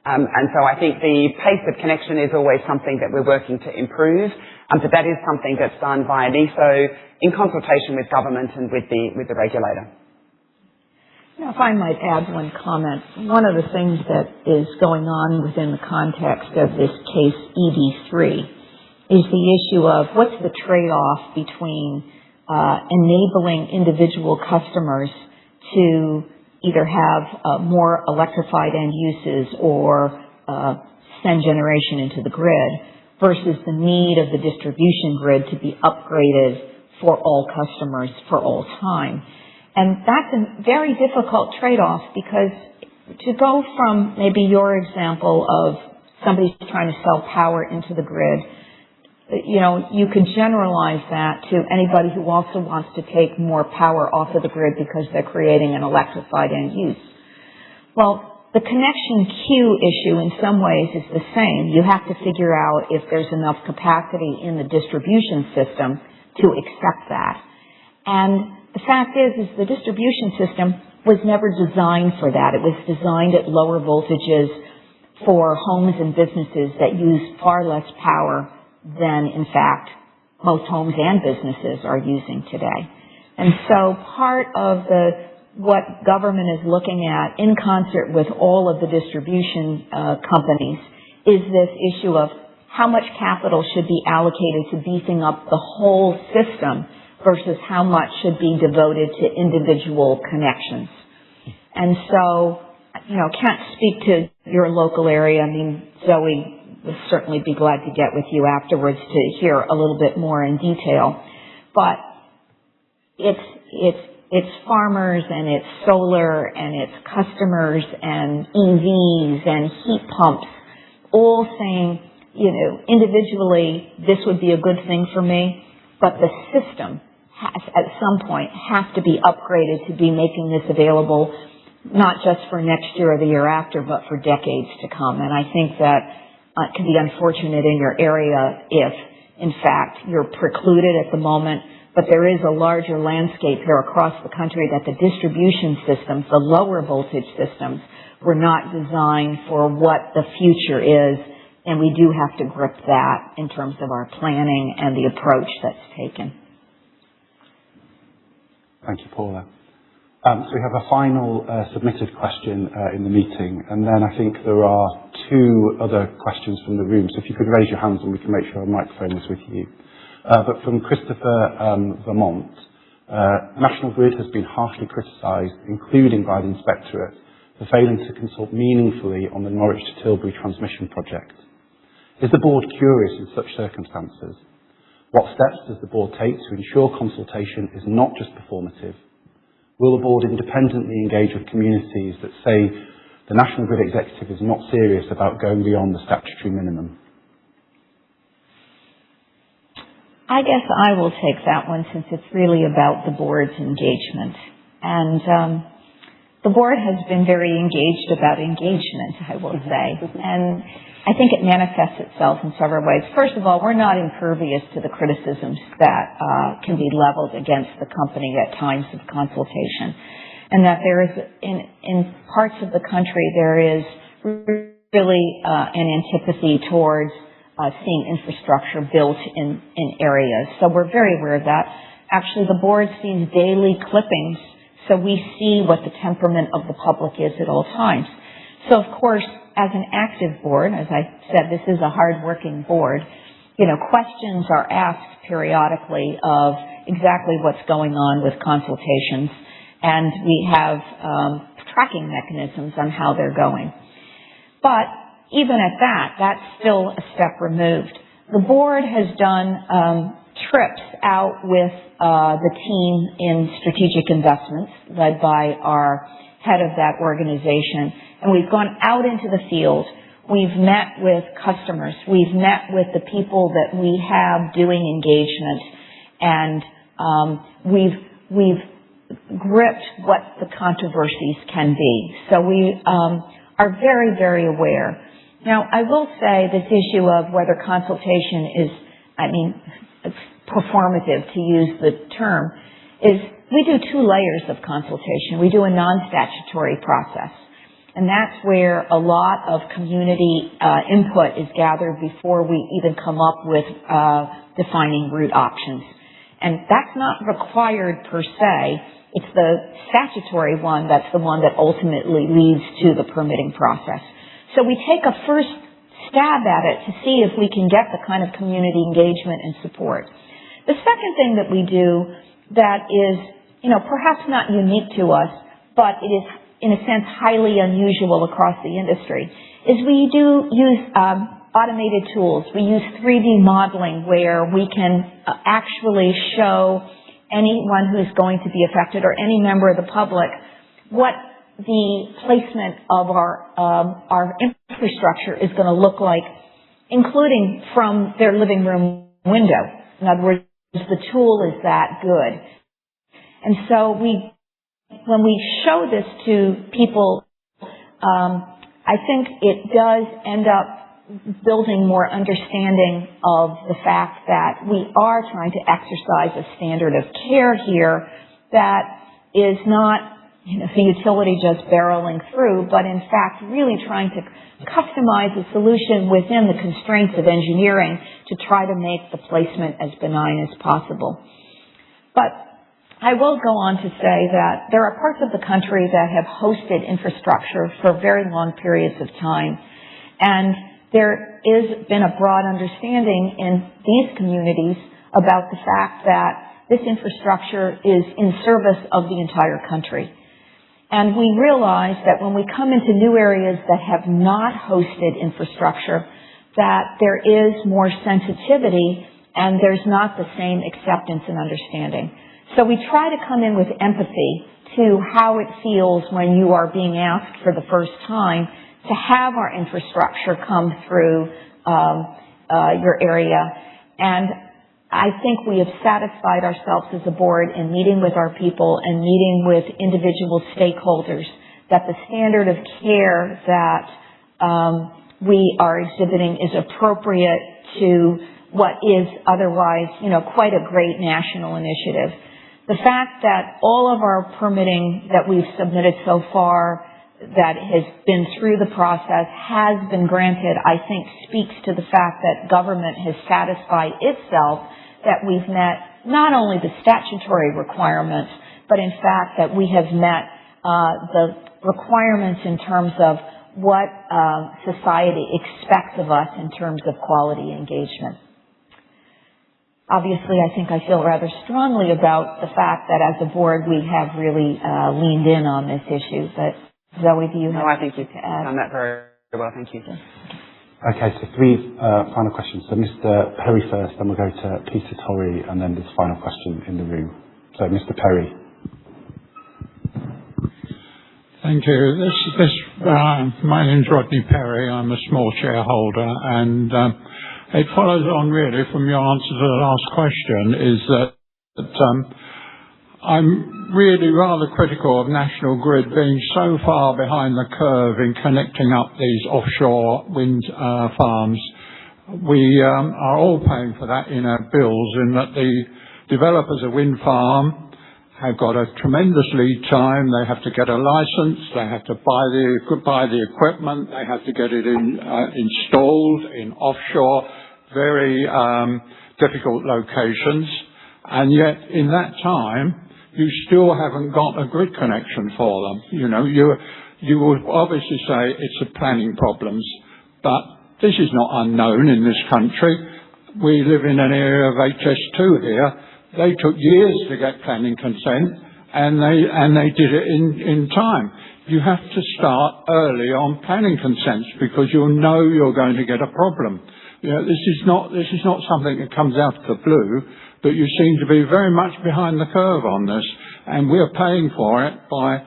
And so I think the pace of connection is always something that we're working to improve, but that is something that's done via NESO in consultation with government and with the regulator. Now, if I might add one comment, one of the things that is going on within the context of this case ED3 is the issue of what's the trade-off between enabling individual customers to either have more electrified end uses or send generation into the grid versus the need of the distribution grid to be upgraded for all customers for all time. And that's a very difficult trade-off because to go from maybe your example of somebody trying to sell power into the grid, you could generalize that to anybody who also wants to take more power off of the grid because they're creating an electrified end use. Well, the connection queue issue in some ways is the same. You have to figure out if there's enough capacity in the distribution system to accept that. And the fact is the distribution system was never designed for that. It was designed at lower voltages for homes and businesses that use far less power than, in fact, most homes and businesses are using today. And so part of what government is looking at in concert with all of the distribution companies is this issue of how much capital should be allocated to beefing up the whole system versus how much should be devoted to individual connections. And so, can't speak to your local area. I mean, Zoe would certainly be glad to get with you afterwards to hear a little bit more in detail. But it's farmers and it's solar and it's customers and EVs and heat pumps all saying, individually, this would be a good thing for me. but the system has, at some point, have to be upgraded to be making this available not just for next year or the year after, but for decades to come. And I think that it can be unfortunate in your area if, in fact, you're precluded at the moment, but there is a larger landscape here across the country that the distribution systems, the lower voltage systems, were not designed for what the future is, and we do have to grip that in terms of our planning and the approach that's taken. Thank you, Paula. So we have a final submitted question in the meeting, and then I think there are two other questions from the room. So if you could raise your hands and we can make sure a microphone is with you. But from Christopher Vermont, National Grid has been harshly criticised, including by the Inspectorate, for failing to consult meaningfully on the Norwich to Tilbury transmission project. Is the board curious in such circumstances? What steps does the board take to ensure consultation is not just performative? Will the board independently engage with communities that say the National Grid executive is not serious about going beyond the statutory minimum? I guess I will take that one since it's really about the board's engagement. And the board has been very engaged about engagement, I will say. And I think it manifests itself in several ways. First of all, we're not impervious to the criticisms that can be leveled against the company at times of consultation. And that there is, in parts of the country, there is really an antipathy towards seeing infrastructure built in areas. So we're very aware of that. Actually, the board sees daily clippings, so we see what the temperament of the public is at all times. So, of course, as an active board, as I said, this is a hard-working board, questions are asked periodically of exactly what's going on with consultations, and we have tracking mechanisms on how they're going. But even at that, that's still a step removed. The board has done trips out with the team in strategic investments, led by our head of that organization, and we've gone out into the field. We've met with customers. We've met with the people that we have doing engagement, and we've gripped what the controversies can be. So we are very, very aware. Now, I will say this issue of whether consultation is, performative, to use the term, is we do two layers of consultation. We do a non-statutory process, and that's where a lot of community input is gathered before we even come up with defining route options. And that's not required per se. It's the statutory one that's the one that ultimately leads to the permitting process. So we take a first stab at it to see if we can get the kind of community engagement and support. The second thing that we do that is, perhaps not unique to us, but it is, in a sense, highly unusual across the industry, is we do use automated tools. We use 3D modeling where we can actually show anyone who's going to be affected or any member of the public what the placement of our infrastructure is going to look like, including from their living room window. In other words, the tool is that good. And so when we show this to people, I think it does end up building more understanding of the fact that we are trying to exercise a standard of care here that is not the utility just barreling through, but in fact really trying to customize a solution within the constraints of engineering to try to make the placement as benign as possible. But I will go on to say that there are parts of the country that have hosted infrastructure for very long periods of time, and there has been a broad understanding in these communities about the fact that this infrastructure is in service of the entire country. And we realize that when we come into new areas that have not hosted infrastructure, that there is more sensitivity and there's not the same acceptance and understanding. So we try to come in with empathy to how it feels when you are being asked for the first time to have our infrastructure come through your area. And I think we have satisfied ourselves as a board in meeting with our people and meeting with individual stakeholders that the standard of care that we are exhibiting is appropriate to what is otherwise, quite a great national initiative. The fact that all of our permitting that we've submitted so far that has been through the process has been granted, I think speaks to the fact that government has satisfied itself that we've met not only the statutory requirements, but in fact that we have met the requirements in terms of what society expects of us in terms of quality engagement. Obviously, I think I feel rather strongly about the fact that as a board we have really leaned in on this issue. But Zoe, do you have I think you've to add? done that very well. Thank you. Okay, so three final questions. So Mr. Perry first, then we'll go to Peter Torrey, and then this final question in the room. So Mr. Perry. Thank you. My name's Rodney Perry. I'm a small shareholder, and it follows on really from your answer to the last question, is that I'm really rather critical of National Grid being so far behind the curve in connecting up these offshore wind farms. We are all paying for that in our bills, in that the developers of wind farm have got a tremendous lead time. They have to get a license. They have to buy the equipment. They have to get it installed in offshore, very difficult locations. And yet, in that time, you still haven't got a grid connection for them. You would obviously say it's a planning problems, but this is not unknown in this country. We live in an area of HS2 here. They took years to get planning consent, and they did it in time. You have to start early on planning consents because you'll know you're going to get a problem. This is not something that comes out of the blue, but you seem to be very much behind the curve on this, and we're paying for it by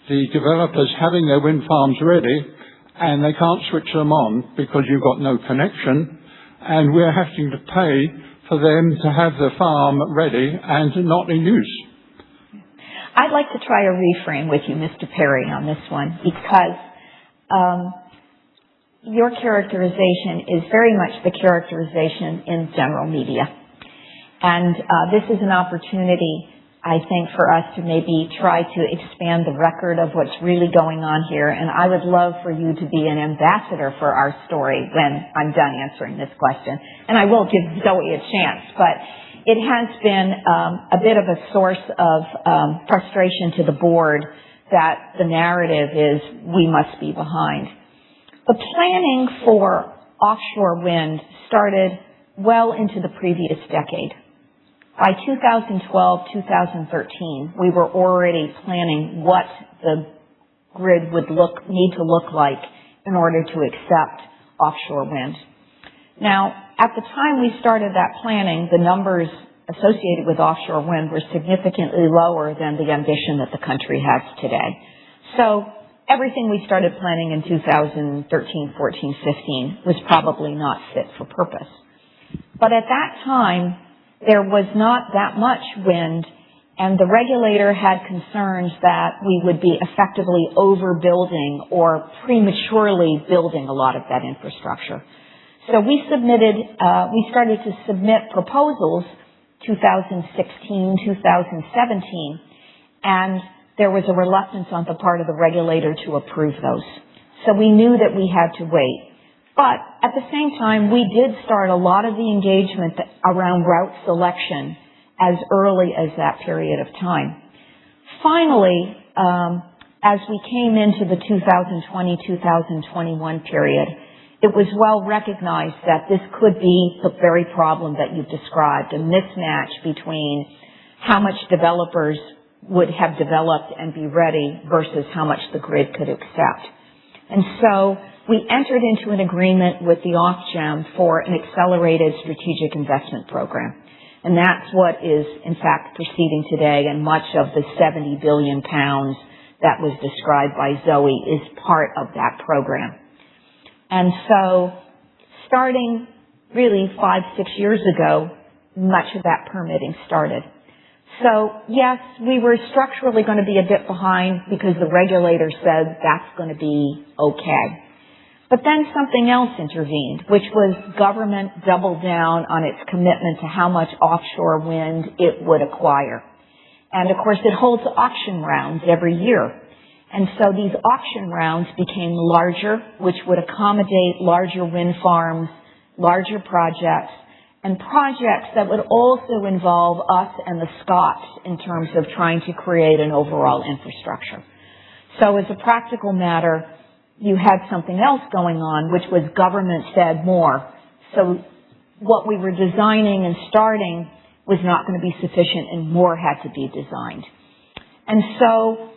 the developers having their wind farms ready, and they can't switch them on because you've got no connection, and we're having to pay for them to have the farm ready and not in use. I'd like to try a reframe with you, Mr. Perry, on this one, because your characterization is very much the characterization in general media. And this is an opportunity, I think, for us to maybe try to expand the record of what's really going on here. And I would love for you to be an ambassador for our story when I'm done answering this question. And I will give Zoe a chance, but it has been a bit of a source of frustration to the board that the narrative is we must be behind. The planning for offshore wind started well into the previous decade. By 2012, 2013, we were already planning what the grid would need to look like in order to accept offshore wind. Now, at the time we started that planning, the numbers associated with offshore wind were significantly lower than the ambition that the country has today. So everything we started planning in 2013, 14, 15 was probably not fit for purpose. But at that time, there was not that much wind, and the regulator had concerns that we would be effectively overbuilding or prematurely building a lot of that infrastructure. So we started to submit proposals 2016, 2017, and there was a reluctance on the part of the regulator to approve those. So we knew that we had to wait. But at the same time, we did start a lot of the engagement around route selection as early as that period of time. Finally, as we came into the 2020-2021 period, it was well recognized that this could be the very problem that you've described, a mismatch between how much developers would have developed and be ready versus how much the grid could accept. And so we entered into an agreement with the Ofgem for an accelerated strategic investment program. And that's what is, in fact, proceeding today, and much of the £70 billion that was described by Zoe is part of that program. And so, starting really 5-6 years ago, much of that permitting started. So yes, we were structurally going to be a bit behind because the regulator said that's going to be okay. But then something else intervened, which was government doubled down on its commitment to how much offshore wind it would acquire. And of course, it holds auction rounds every year. And so these auction rounds became larger, which would accommodate larger wind farms, larger projects, and projects that would also involve us and the Scots in terms of trying to create an overall infrastructure. So as a practical matter, you had something else going on, which was government said more. So what we were designing and starting was not going to be sufficient and more had to be designed. And so,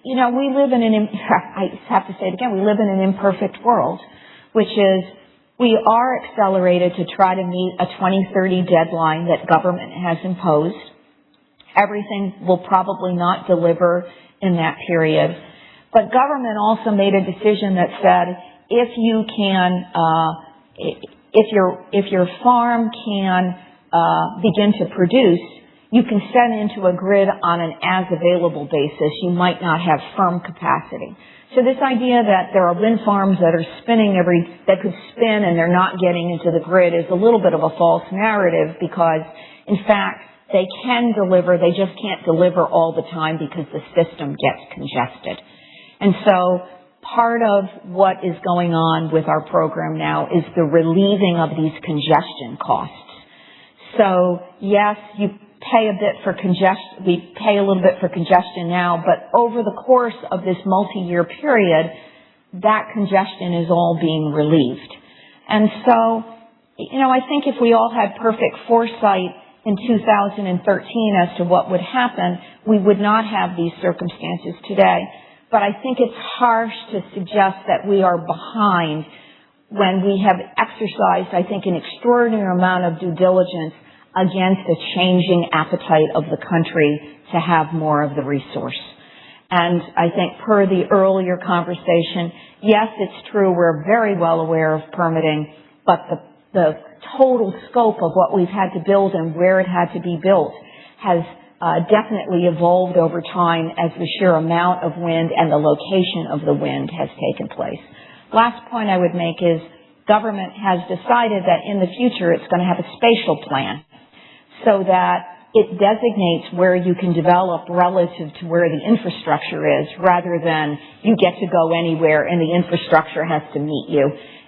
you know, we live in I have to say it again, we live in an imperfect world, which is we are accelerated to try to meet a 2030 deadline that government has imposed. Everything will probably not deliver in that period. But government also made a decision that said if you can, if your farm can begin to produce, you can send into a grid on an as-available basis. You might not have firm capacity. So this idea that there are wind farms that are spinning that could spin and they're not getting into the grid is a little bit of a false narrative because, in fact, they can deliver, they just can't deliver all the time because the system gets congested. And so part of what is going on with our program now is the relieving of these congestion costs. So yes, you pay a bit for congestion, we pay a little bit for congestion now, but over the course of this multi-year period, that congestion is all being relieved. And so, you know, I think if we all had perfect foresight in 2013 as to what would happen, we would not have these circumstances today. But I think it's harsh to suggest that we are behind when we have exercised, I think, an extraordinary amount of due diligence against the changing appetite of the country to have more of the resource. And I think per the earlier conversation, yes, it's true, we're very well aware of permitting, but the total scope of what we've had to build and where it had to be built has definitely evolved over time as the sheer amount of wind and the location of the wind has taken place. Last point I would make is government has decided that in the future it's going to have a spatial plan so that it designates where you can develop relative to where the infrastructure is rather than you get to go anywhere and the infrastructure has to meet you.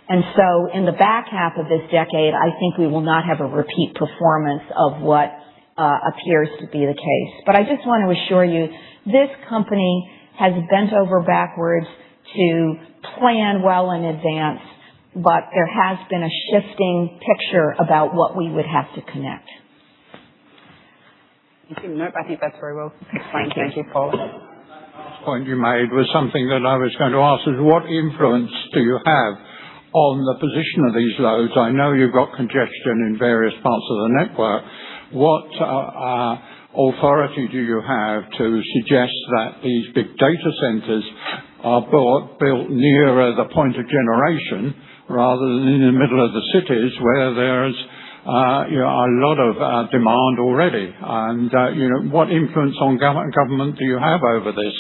And so in the back half of this decade, I think we will not have a repeat performance of what appears to be the case. But I just want to assure you, this company has bent over backwards to plan well in advance, but there has been a shifting picture about what we would have to connect. Thank you. Nope, I think that's very well explained. Thank you, Paula. The point you made was something that I was going to ask is what influence do you have on the position of these loads? I know you've got congestion in various parts of the network. What authority do you have to suggest that these big data centers are built nearer the point of generation rather than in the middle of the cities where there's a lot of demand already? And what influence on government do you have over this?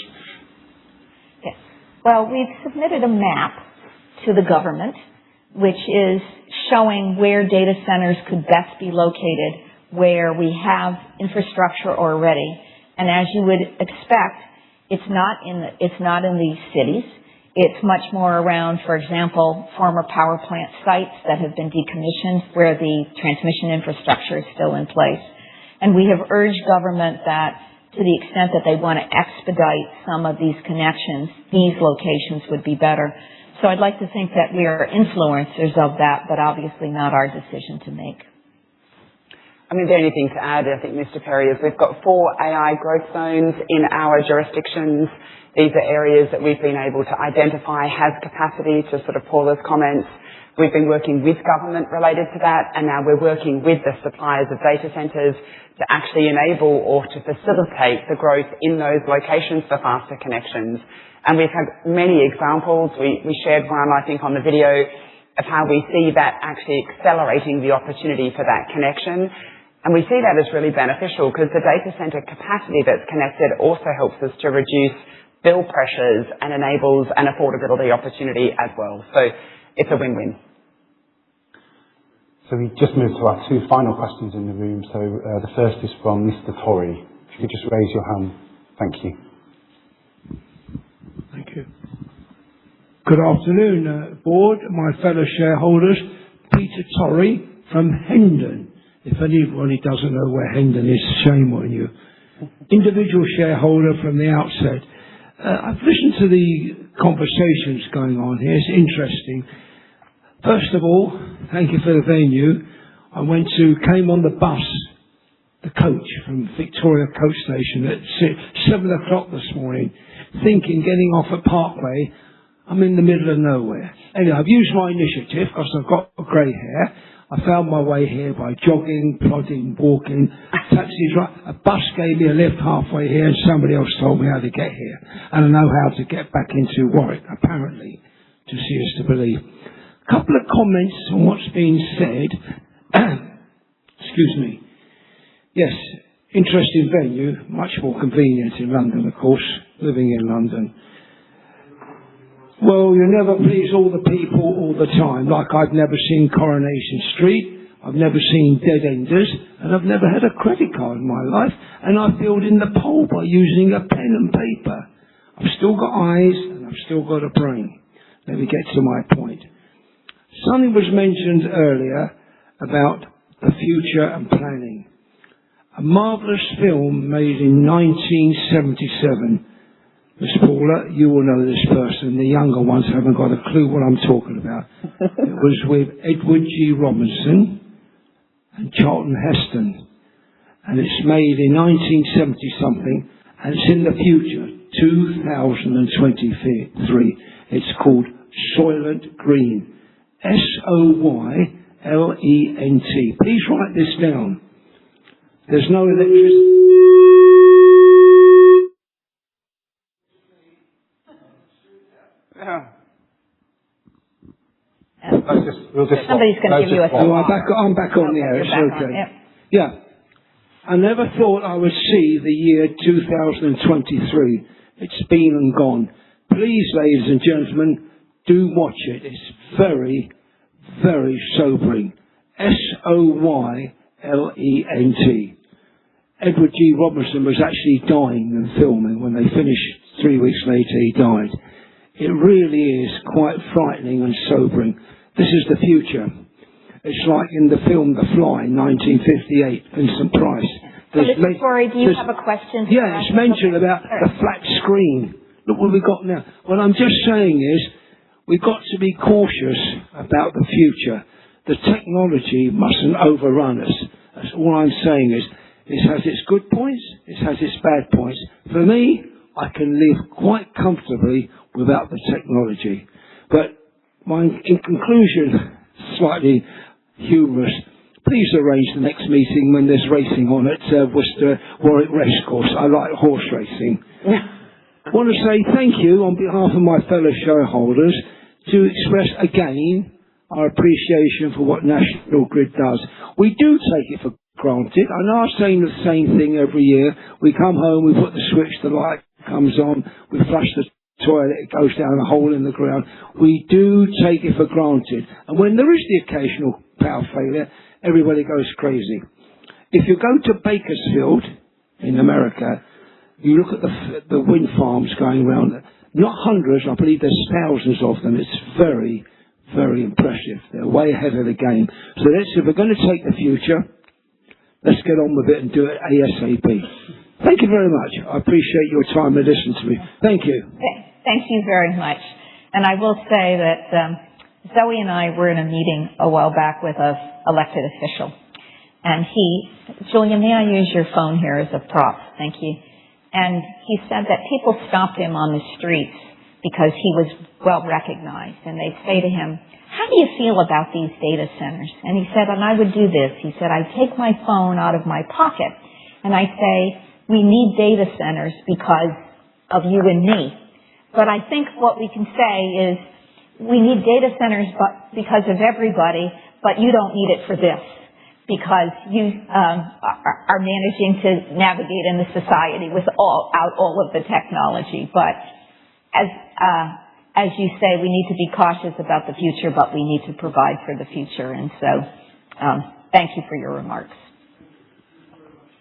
Yes. Well, we've submitted a map to the government, which is showing where data centers could best be located, where we have infrastructure already. And as you would expect, it's not in the cities. It's much more around, for example, former power plant sites that have been decommissioned where the transmission infrastructure is still in place. And we have urged government that to the extent that they want to expedite some of these connections, these locations would be better. So I'd like to think that we are influencers of that, but obviously not our decision to make. I mean, the only thing to add, I think, Mr. Perry, is we've got 4 AI growth zones in our jurisdictions. These are areas that we've been able to identify has capacity, to sort of Paula's comments. We've been working with government related to that, and now we're working with the suppliers of data centers to actually enable or to facilitate the growth in those locations for faster connections. And we've had many examples. We shared one, I think, on the video of how we see that actually accelerating the opportunity for that connection. And we see that as really beneficial because the data center capacity that's connected also helps us to reduce bill pressures and enables an affordability opportunity as well. So it's a win-win. So we just moved to our two final questions in the room. So the first is from Mr. Torrey. If you could just raise your hand. Thank you. Thank you. Good afternoon, board, my fellow shareholders. Peter Torrey from Hendon. If anybody doesn't know where Hendon is, shame on you. Individual shareholder from the outset. I've listened to the conversations going on here. It's interesting. First of all, thank you for the venue. I came on the bus, the coach from Victoria Coach Station at 7 o'clock this morning, thinking getting off at Parkway, I'm in the middle of nowhere. Anyway, I've used my initiative because I've got grey hair. I found my way here by jogging, plodding, walking, taxis. A bus gave me a lift halfway here and somebody else told me how to get here. And I know how to get back into Warwick, apparently, to see is to believe. A couple of comments on what's been said. Excuse me. Yes, interesting venue, much more convenient in London, of course, living in London. Well, you never please all the people all the time, like I've never seen Coronation Street, I've never seen Dead Enders, and I've never had a credit card in my life, and I filled in the poll by using a pen and paper. I've still got eyes, and I've still got a brain. Let me get to my point. Something was mentioned earlier about the future and planning. A marvellous film made in 1977. Miss Paula, you will know this person. The younger ones haven't got a clue what I'm talking about. It was with Edward G. Robinson and Charlton Heston. And it's made in 1970-something, and it's in the future, 2023. It's called Soylent Green. S-O-Y-L-E-N-T. Please write this down. There's no electricity. Somebody's going to give you a I'm back on the air. It's okay. Yep. Yeah. I never thought I would see the year 2023. It's been and gone. Please, ladies and gentlemen, do watch it. It's very, very sobering. S-O-Y-L-E-N-T. Edward G. Robinson was actually dying and filming. When they finished 3 weeks later, he died. It really is quite frightening and sobering. This is the future. It's like in the film The Fly, 1958, Vincent Price. Mr. Torrey, do you have a question? Yeah, it's mentioned about the flat screen. Look what we've got now. What I'm just saying is, we've got to be cautious about the future. The technology mustn't overrun us. That's all I'm saying is, it has its good points, it has its bad points. For me, I can live quite comfortably without the technology. But in conclusion, slightly humorous, please arrange the next meeting when there's racing on at Worcester Warwick Racecourse. I like horse racing. I want to say thank you on behalf of my fellow shareholders to express again our appreciation for what National Grid does. We do take it for granted. I know I'm saying the same thing every year. We come home, we put the switch, the light comes on, we flush the toilet, it goes down a hole in the ground. We do take it for granted. And when there is the occasional power failure, everybody goes crazy. If you go to Bakersfield in America, you look at the wind farms going around, not hundreds, I believe there's thousands of them. It's very, very impressive. They're way ahead of the game. So if we're going to take the future, let's get on with it and do it ASAP. Thank you very much. I appreciate your time and listening to me. Thank you. Thank you very much. And I will say that Zoe and I were in a meeting a while back with an elected official. And Julian, may I use your phone here as a prop? Thank you. And he said that people stopped him on the streets because he was well recognized. And they'd say to him, how do you feel about these data centers? And he said, and I would do this. He said, I take my phone out of my pocket and I say, we need data centers because of you and me. But I think what we can say is we need data centers because of everybody, but you don't need it for this. because you are managing to navigate in the society without all of the technology. But as you say, we need to be cautious about the future, but we need to provide for the future. And so thank you for your remarks.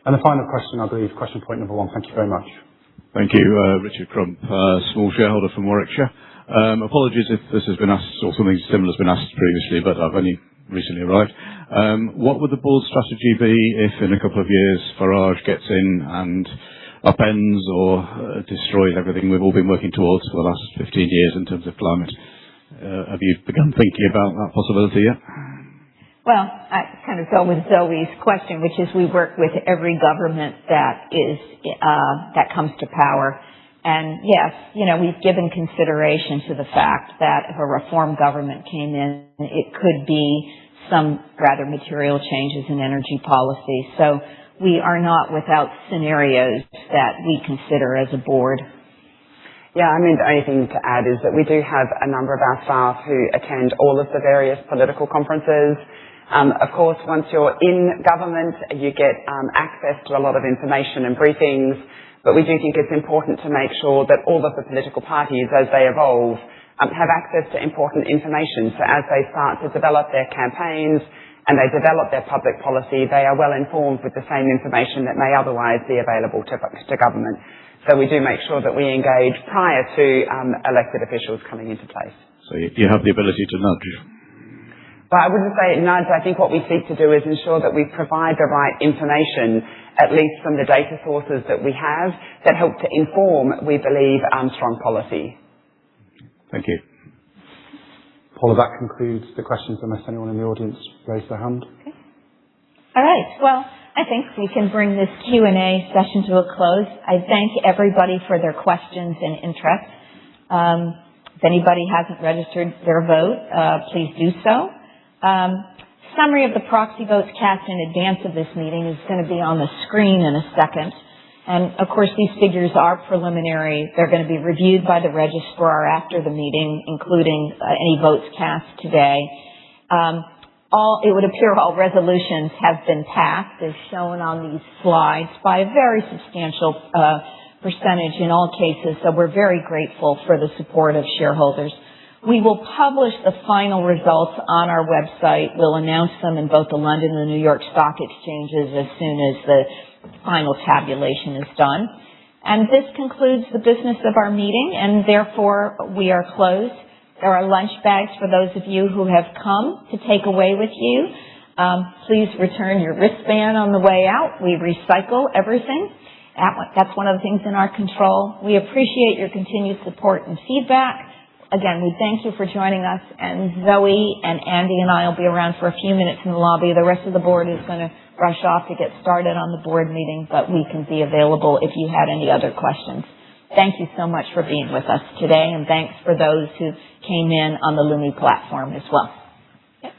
And the final question, I believe, question point number 1. Thank you very much. Thank you. Richard Crump, small shareholder from Warwickshire. Apologies if this has been asked or something similar has been asked previously, but I've only recently arrived. What would the board's strategy be if in a couple of years Farage gets in and upends or destroys everything we've all been working towards for the last 15 years in terms of climate? Have you begun thinking about that possibility yet? Well, I kind of go with Zoe's question, which is we work with every government that comes to power. And yes, we've given consideration to the fact that if a reform government came in, it could be some rather material changes in energy policy. So we are not without scenarios that we consider as a board. Yeah, I mean, the only thing to add is that we do have a number of our staff who attend all of the various political conferences. Of course, once you're in government, you get access to a lot of information and briefings. But we do think it's important to make sure that all of the political parties, as they evolve, have access to important information. So as they start to develop their campaigns and they develop their public policy, they are well informed with the same information that may otherwise be available to government. So we do make sure that we engage prior to elected officials coming into place. So you have the ability to nudge? But I wouldn't say nudge. I think what we seek to do is ensure that we provide the right information, at least from the data sources that we have, that help to inform, we believe, strong policy. Thank you. Paula, that concludes the questions unless anyone in the audience raised their hand. Okay. All right. Well, I think we can bring this Q&A session to a close. I thank everybody for their questions and interest. If anybody hasn't registered their vote, please do so. Summary of the proxy votes cast in advance of this meeting is going to be on the screen in a second. And of course, these figures are preliminary. They're going to be reviewed by the registrar after the meeting, including any votes cast today. It would appear all resolutions have been passed, as shown on these slides, by a very substantial percentage in all cases. So we're very grateful for the support of shareholders. We will publish the final results on our website. We'll announce them in both the London and the New York Stock Exchanges as soon as the final tabulation is done. And this concludes the business of our meeting, and therefore we are closed. There are lunch bags for those of you who have come to take away with you. Please return your wristband on the way out. We recycle everything. That's one of the things in our control. We appreciate your continued support and feedback. Again, we thank you for joining us, and Zoe and Andy and I will be around for a few minutes in the lobby. The rest of the board is going to rush off to get started on the board meeting, but we can be available if you had any other questions. Thank you so much for being with us today, and thanks for those who came in on the Lumi platform as well. Yep.